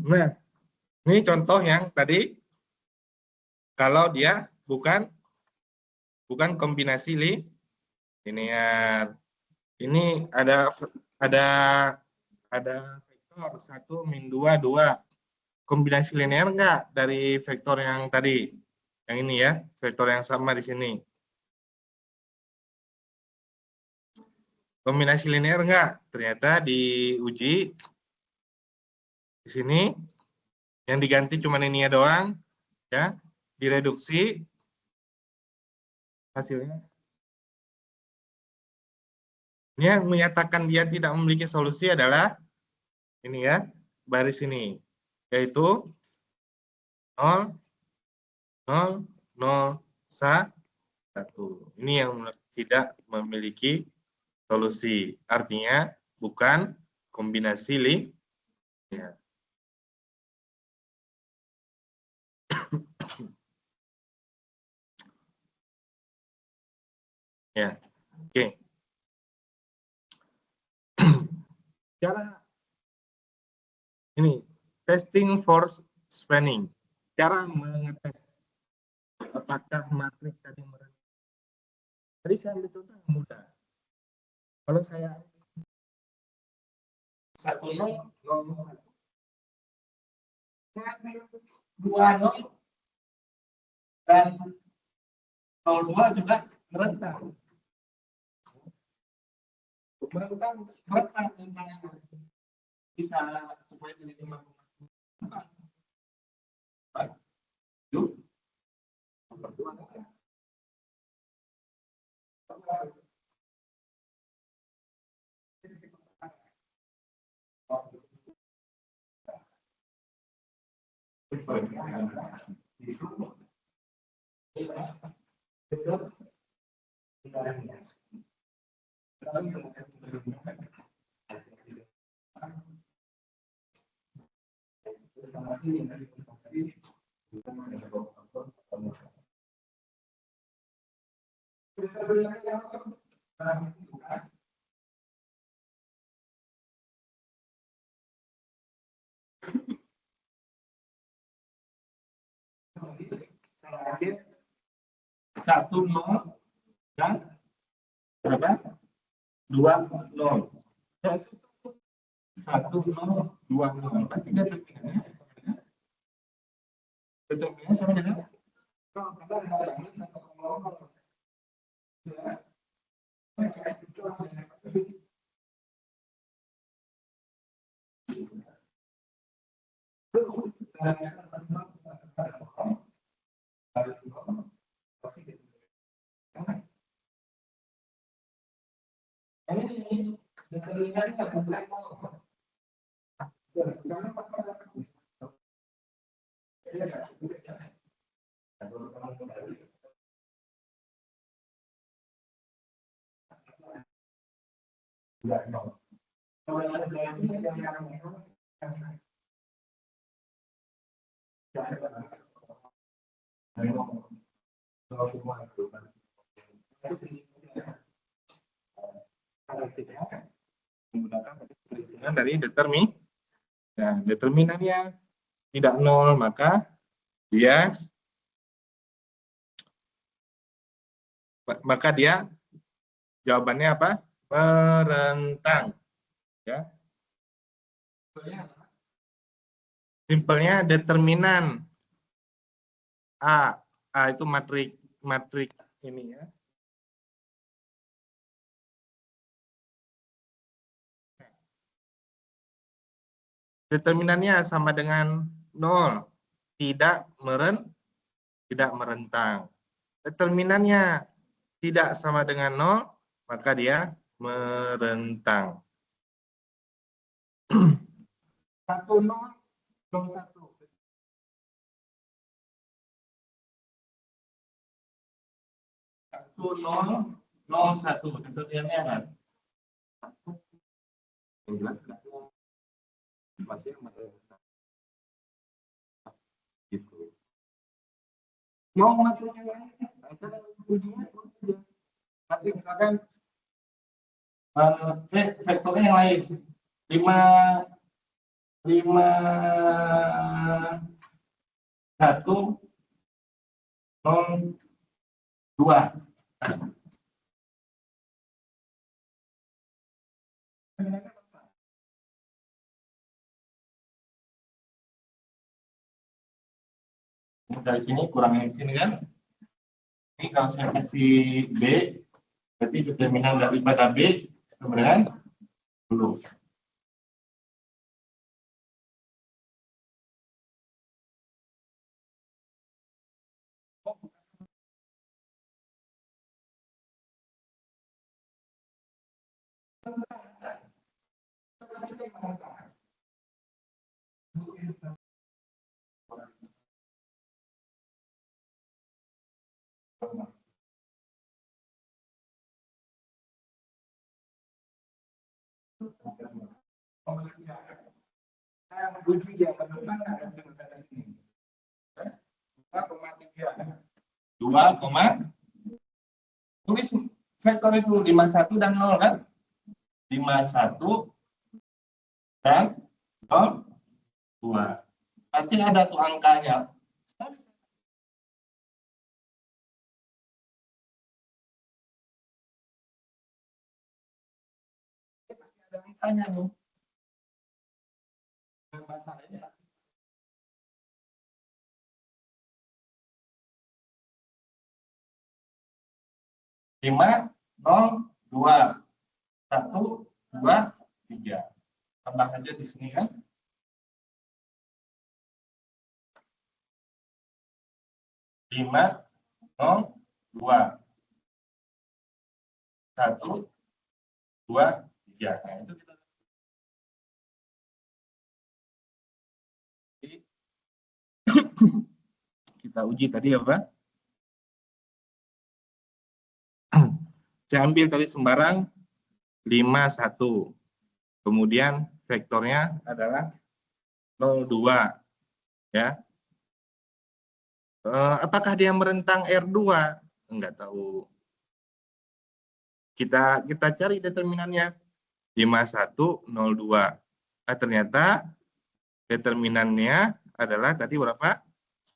Nah, ini contoh yang tadi kalau dia bukan kombinasi linear. Ini ada vektor 1 min 2 2. Kombinasi linear enggak dari vektor yang tadi? Yang ini ya, vektor yang sama di sini. Kombinasi linear enggak? Ternyata diuji di sini yang diganti cuma ini ya doang ya, direduksi hasilnya. Ini yang menyatakan dia tidak memiliki solusi adalah ini ya, baris ini, yaitu 0 0 0 1. Ini yang tidak memiliki solusi. Artinya bukan kombinasi linear. Ya, oke. Cara ini testing for spanning. Cara mengetes apakah matriks tadi merendah. Tadi saya ambil contoh yang mudah. Kalau saya 1 0 0 1, saya ambil 2 0 dan 0 2 juga merentang. Merentang bisa supaya tidak dimampu. Satu nol dan berapa? 2 0. 1 0 2 0. Pasti determinannya. Determinannya sama dengan ini determinannya bukan menggunakan dari determinannya tidak nol, maka dia jawabannya apa? Merentang. Ya. Simpelnya determinan A itu matrik ini ya. Determinannya sama dengan 0, tidak merentang. Determinannya tidak sama dengan 0, maka dia merentang. 1 0 0 1. 1 0 0 1. Determinannya kan? Jelas masih merentang. Gitu. Mau matrik yang lain, nanti misalkan vektornya yang lain 5 1 0 2. Dari sini kurangin di sini kan? Ini kalau saya kasih B, berarti determinan daripada B sama dengan 10. Saya menguji dia menentang ada dengan sini. 2,3. 2, tulis vektor itu 51 dan 0 kan? 51 dan 0 2. Pasti ada tuh angkanya. Pasti ada angkanya tuh. Masalahnya 5 0 2 1 2 3. Tambah aja di sini kan. 5, 0, 2. 1, 2, 3. Nah, itu kita uji tadi apa? Saya ambil tadi sembarang 5, 1. Kemudian vektornya adalah 0, 2. Ya. Apakah dia merentang R2? Enggak tahu. Kita cari determinannya. 51, 02. Nah, ternyata determinannya adalah tadi berapa?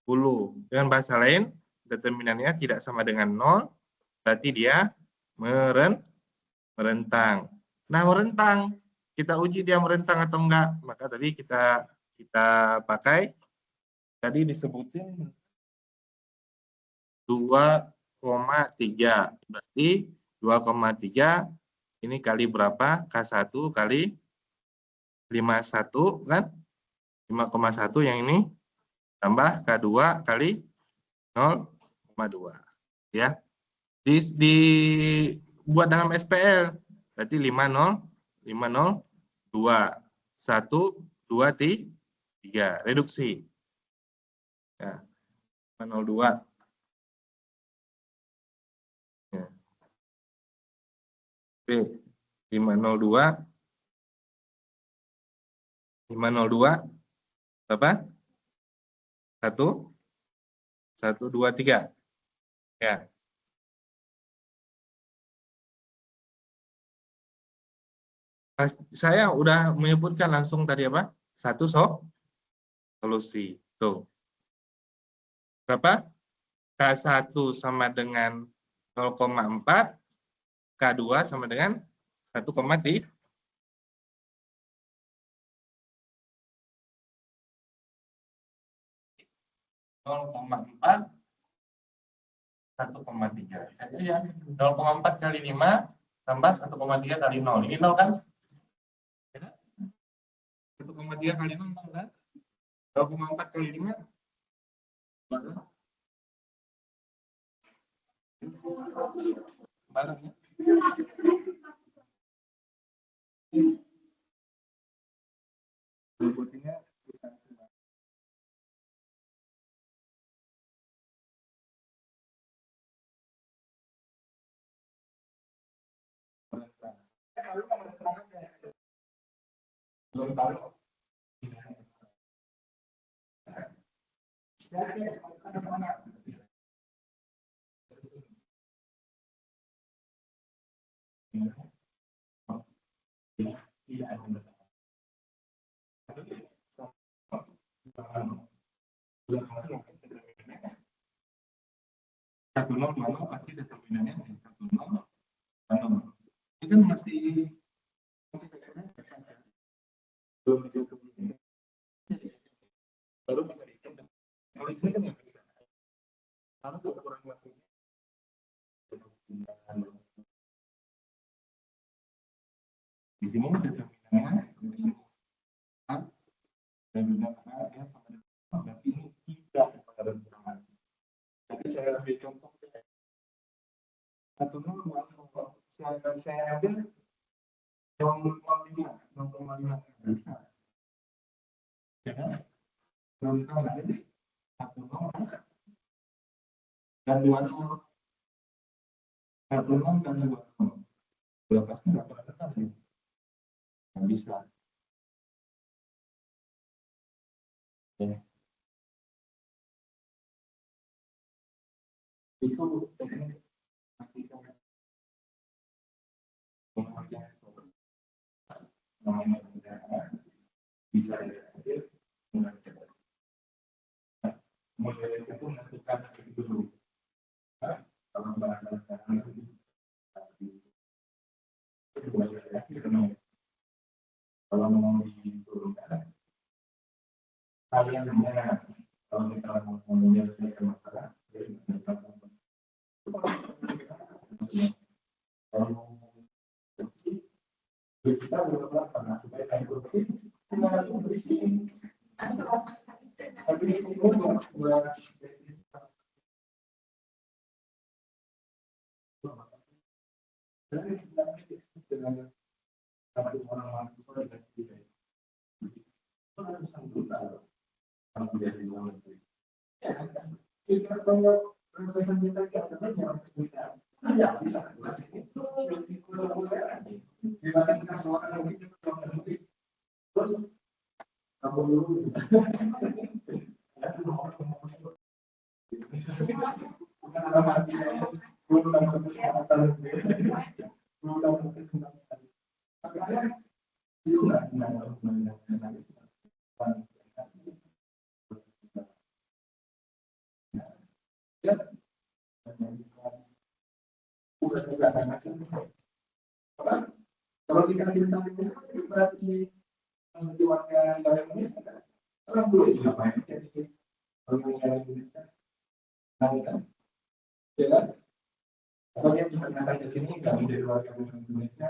10. Dengan bahasa lain, determinannya tidak sama dengan 0, berarti dia merentang. Nah, merentang, kita uji dia merentang atau enggak. Maka tadi kita pakai, tadi disebutin 2,3. Berarti 2,3 ini kali berapa? K1 kali 51 kan? 5,1 yang ini tambah K2 kali 0,2. Ya. Dibuat dalam SPL. Berarti 50, 502. 1, 2, 3. Reduksi. Ya. 502. Ya. B. 502. 502. Berapa? 1, 2, 3. Ya. Saya udah menyebutkan langsung tadi apa? Satu solusi. Tuh. Berapa? K1 sama dengan 0,4, K2 sama dengan 1,3. 0,4, 1,3. Ya, 0,4 kali 5 tambah 1,3 kali 0. Ini 0 kan? 1,3 kali 0 kan? 0,4 kali 5. Barang ya. Berikutnya bisa belum tahu. Satu nol mana pasti determinannya dari 1,0. Ini kan masih belum bisa kemudian. Baru bisa dihitung. Kalau di sini kan nggak bisa. Kalau kurang waktunya. Di sini determinannya dan juga karena dia sama dengan berarti ini tidak pada kurang. Jadi saya ambil contoh 1,0 saya ambil 0,5 bisa. Ya, contoh lagi 1,0 dan 2,0. 1,0 dan 2,0. Pasti nggak pernah ketemu. Nggak bisa. Ya. Itu pastikan pengertian bisa dihadir mulai itu menentukan itu dulu. Kalau bahasa sekarang kalau mau diturunkan kalian kalau kita mau menyelesaikan masalah kalau kita belum pernah supaya kayak begitu kita harus berisi tapi ini buat Dan kita dengan satu orang mahasiswa dengan tidak itu harus sambutan kalau tidak di luar negeri. Kita kalau proses kita jangan kita ya bisa itu dibanding kita semua orang itu terus kamu dulu kalau kita berarti menjadi warga negara Indonesia orang boleh juga main jadi warga negara Indonesia kan ya kan kalau dia diperkenalkan ke sini nggak menjadi warga negara Indonesia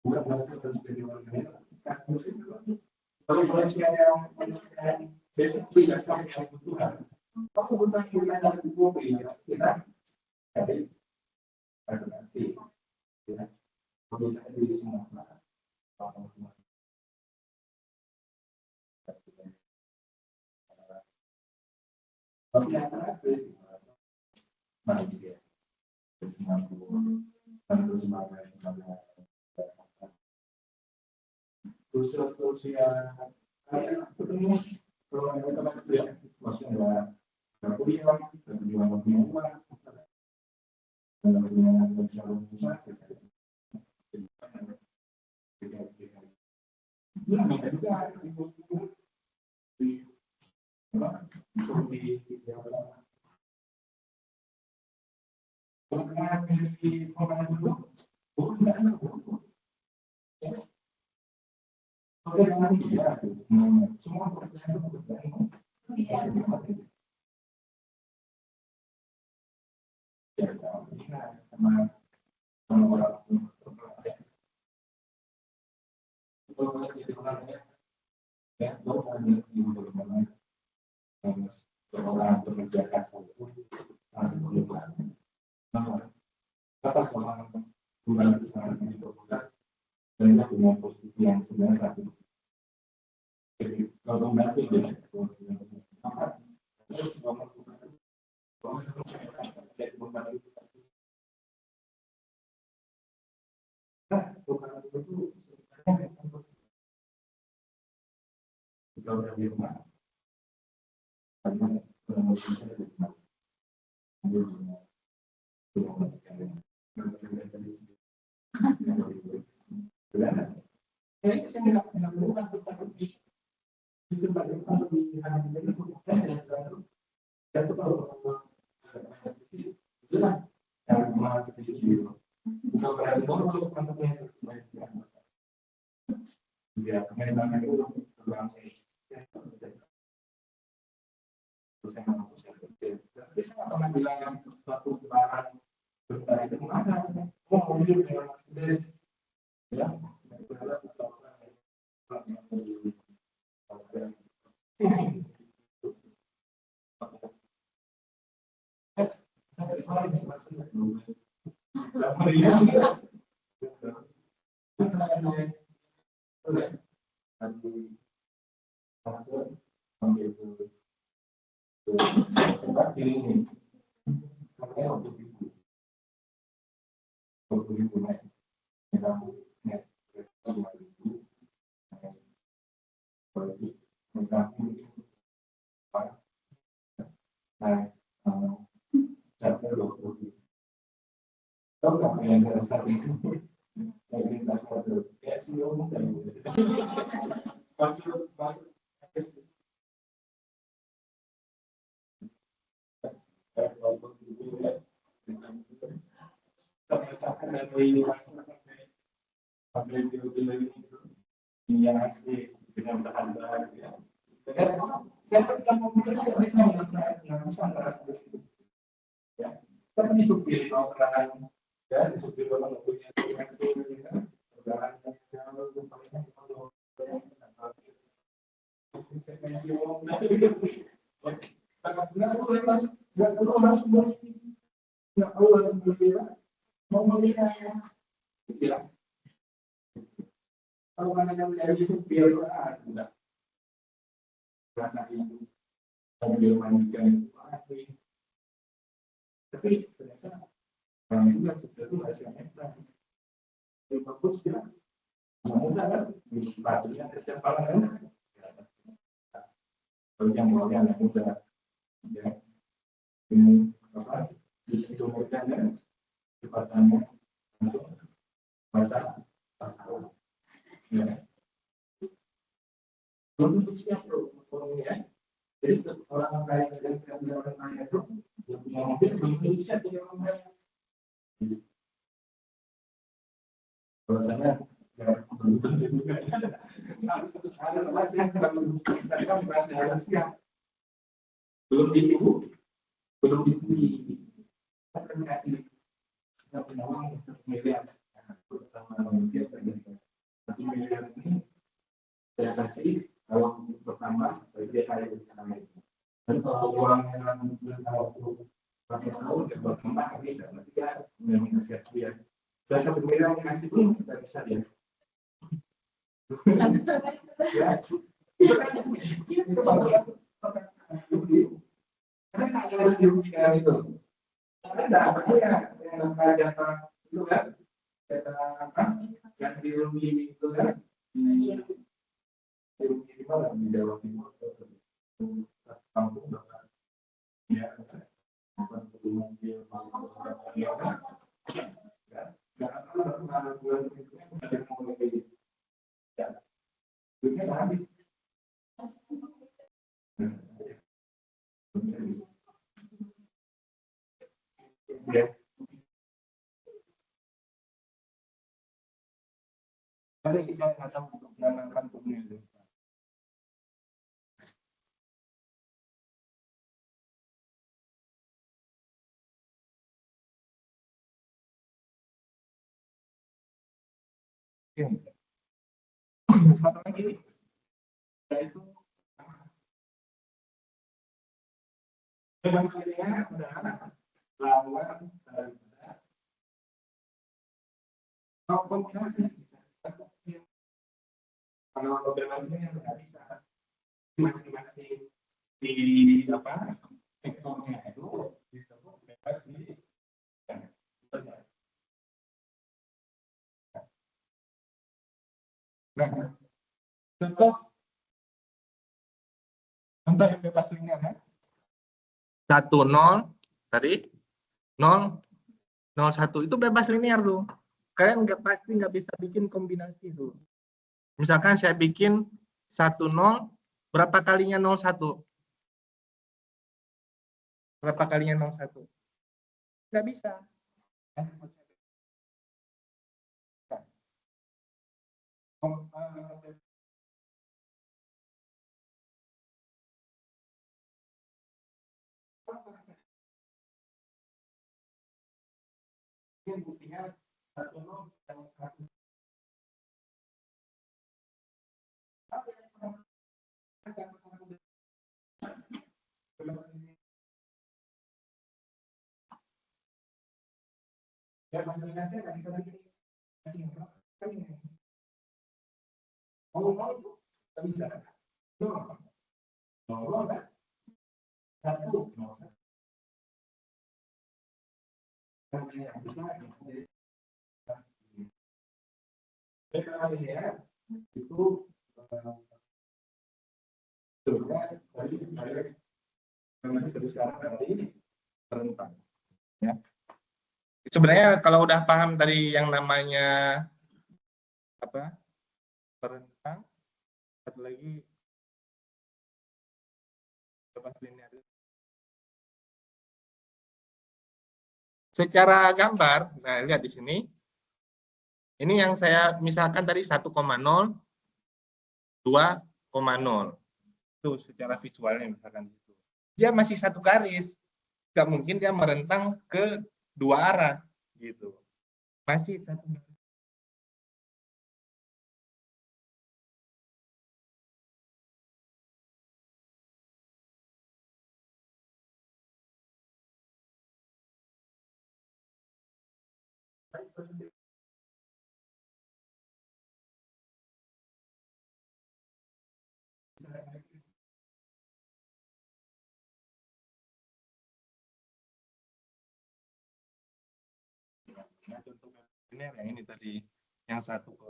bukan berarti harus jadi warga negara kalau Indonesia yang basic tidak sampai yang kebutuhan kalau kebutuhan kita dari publik kita jadi nanti ya bisa di semua tapi yang terakhir manusia bersemangku harus sosial ketemu kalau ada teman ya maksudnya kuliah dan juga pengumuman dengan posisi yang sebenarnya satu. Jadi kalau nanti nggak tahu harus berkira, mau melihat, ya. Kalau kalian menjadi supir, tidak rasa itu, mobil mandikan itu lagi. Tapi ternyata orang juga supir itu hasilnya yang bagus ya. Mudah kan, sepatunya kecepatan kan. Kalau yang mau yang mudah, ya. Ini apa? Di situ mereka kecepatannya langsung masa pasal. Ya. Untuk siap ya. Jadi orang kaya dan orang kaya itu yang punya mobil belum siap jadi orang kaya. Kalau saya belum tentu juga. Harus belum itu belum dipuji. Akan kasih kita punya uang 1 miliar. Pertama manusia terjadi 1 miliar ini saya kasih kalau pertama dia kaya di sana itu. Dan kalau uang yang waktu satu tahun dia berkembang bisa nanti dia mengasih dia. Dan 1 miliar yang kasih pun tidak bisa dia. Ya, itu kan itu baru karena kalau harus dirugikan itu. Karena tidak apa ya yang jatah itu kan jatah apa yang dirugi itu kan dirugi di mana di Jawa Timur kampung bahkan ya bukan mobil ya kan jangan kalau bulan itu ada yang mau lebih ya duitnya habis ya. Jadi saya nggak tahu untuk menanamkan pemilu. Ya. Satu lagi, yaitu bebas pilihan adalah lawan daripada kombinasi. Kalau bebas pilihan nggak bisa masing-masing di apa sektornya itu disebut bebas pilihan. Nah, contoh yang bebas linear ya. 1 0 tadi 0 0 1 itu bebas linear tuh. Kalian pasti nggak bisa bikin kombinasi tuh. Misalkan saya bikin 1 0 berapa kalinya 0 1? Berapa kalinya 0 1? Nggak bisa. Buktinya 1 0 sama 1. Ya, kombinasi nggak bisa bikin. Ngomong itu nggak bisa. Ngomong kan? 1 0 1. Yang bisa ya itu sebenarnya tadi sebesar dari rentang ya. Sebenarnya kalau udah paham tadi yang namanya apa rentang, satu lagi bebas linear. Secara gambar, nah lihat di sini. Ini yang saya misalkan tadi 1,0, 2,0. Itu secara visualnya misalkan itu. Dia masih satu garis. Nggak mungkin dia merentang ke 2 arah gitu. Masih satu garis. Nah, contoh ini yang ini tadi, yang satu ke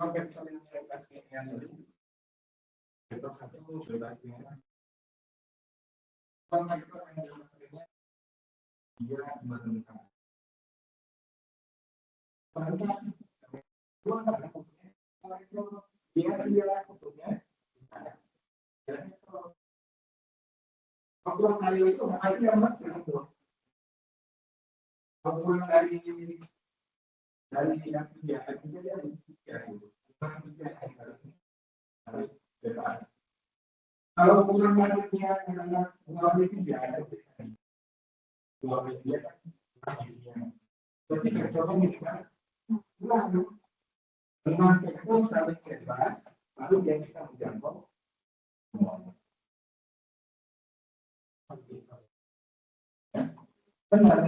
Oke, kalian saya kasih yang tadi. Itu satu berarti dia menentang. Kalau kurang menariknya adalah uang tiga, uang media, tapi coba misalnya, lalu dengan itu saling bebas, lalu dia bisa menjangkau semuanya. Benar.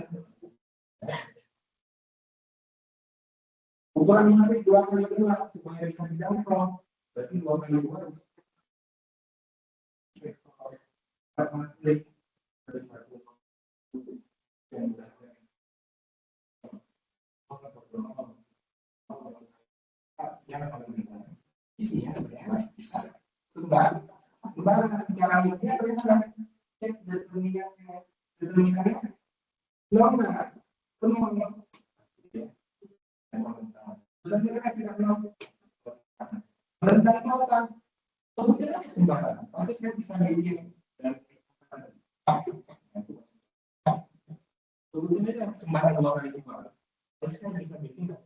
Ukuran menarik 2 kali 2 supaya bisa dijangkau. Berarti 2 kali 2 isinya sebenarnya sebenarnya cara ini adalah cek determinannya enggak penuh dan mereka tidak mau merendahkan apa sebetulnya keseimbangan pasti saya bisa bikin dan sebetulnya sembarang 2 kali 2 pasti saya bisa bikin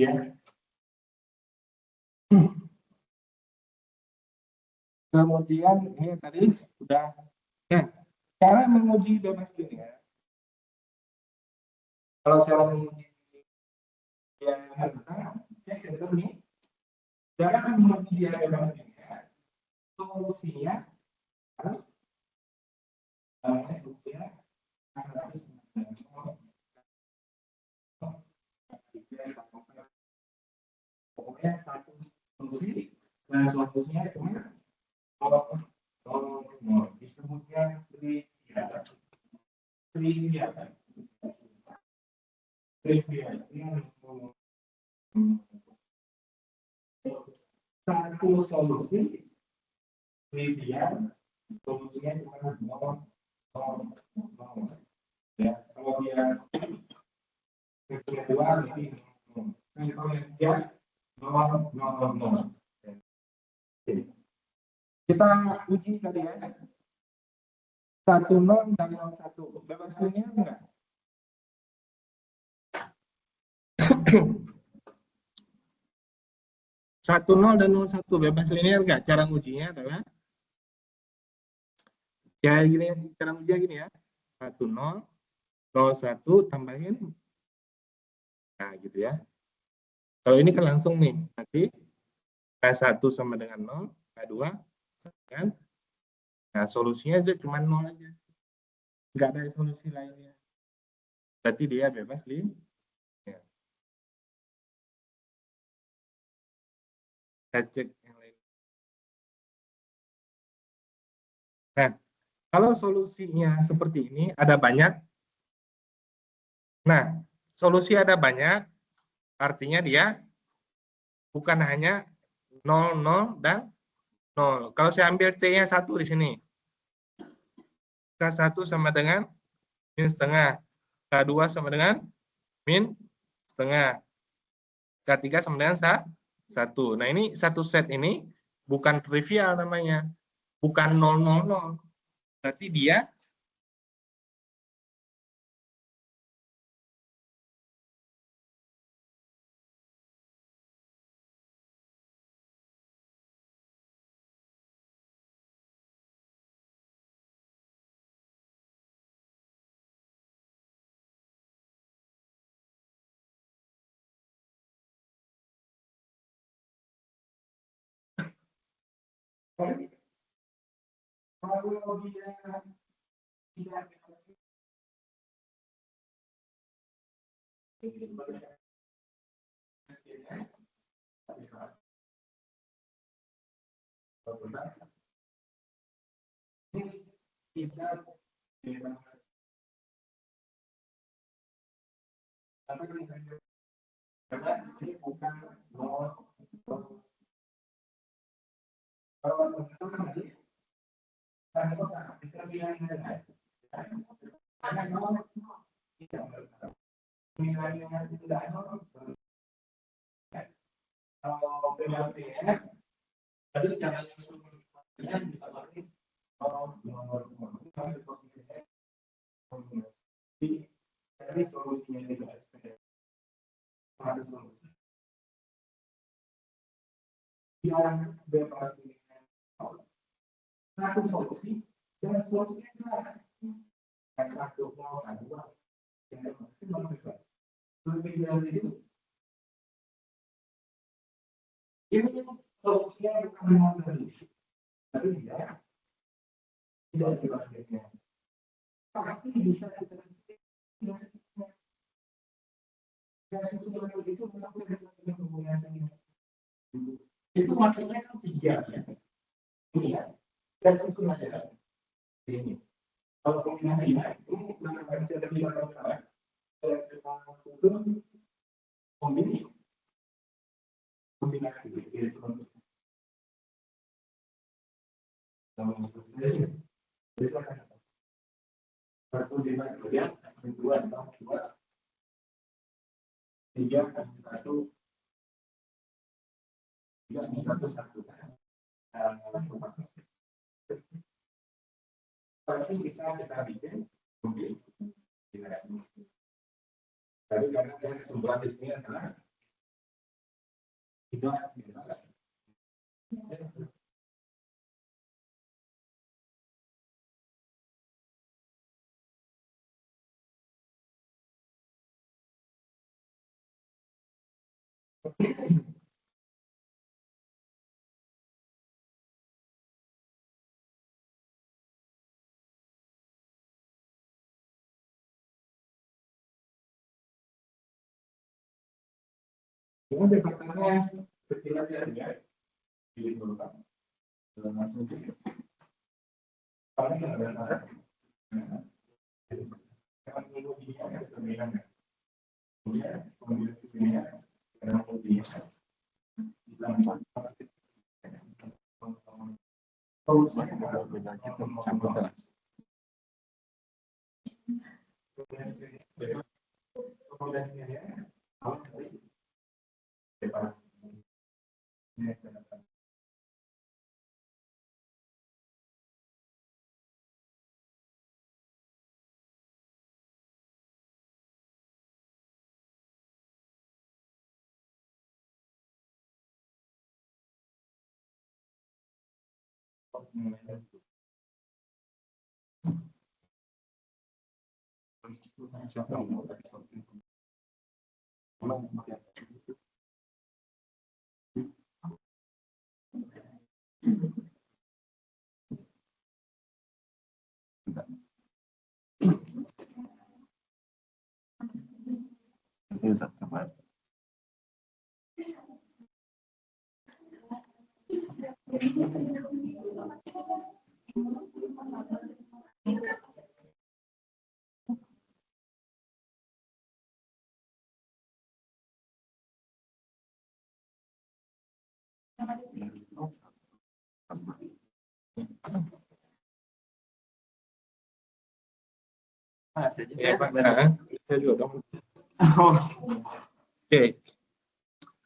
ya. Kemudian ini tadi sudah. Nah, cara menguji bebas linear. Kalau cara menguji dia mentah, ya itu nih. Cara menguji dia bebas linear, solusinya harus solusinya pokoknya satu solusi dan solusinya cuma disebutnya trivial. Satu solusi trivial, solusinya cuma 0. Ya, kalau dia kedua ini kalau dia 0. Kita uji tadi ya. 10 dan 01 bebas linear enggak? Satu 0 dan 01 bebas linear enggak? Cara ujinya adalah ya gini, cara ujinya gini ya. 10 01 tambahin. Nah, gitu ya. Kalau ini kan langsung nih, nanti K1 sama dengan 0, K2 kan. Nah, solusinya itu cuma 0 aja. Enggak ada solusi lainnya. Berarti dia bebas linear. Kita cek yang lain. Nah, kalau solusinya seperti ini, ada banyak. Nah, solusi ada banyak, artinya dia bukan hanya 0, 0, dan 0. Kalau saya ambil T-nya 1 di sini, K1 sama dengan min setengah, K2 sama dengan min setengah, K3 sama dengan 1. Nah, ini satu set ini bukan trivial namanya, bukan 0, 0, 0. Berarti dia Kalau dia tidak kita karena ini bukan kalau nanti kita bilang karena tidak misalnya tidak kalau PLTN tadi caranya sebenarnya ditawarin dari solusinya tidak seperti ada solusi yang bebas satu solusi dan solusinya jelas satu mau dua yang lebih dari itu ini solusinya bukan mau dari tapi tidak jelasnya tapi bisa kita dan sesuatu itu melakukan kombinasinya itu makanya kan tiga ya ini ya dan susun aja ini kalau kombinasinya itu melakukan cara bicara susun kombinasi itu satu lima kemudian dua tiga satu pasti bisa kita bikin kombinasi. Tapi karena kesimpulan di sini adalah tidak bebas. Dengan dekatannya kecil aja pilih dulu kan langsung paling ada kan dulu ini ada pemilihan kemudian ini karena lebih Ya Pak, saya juga dong. Oke,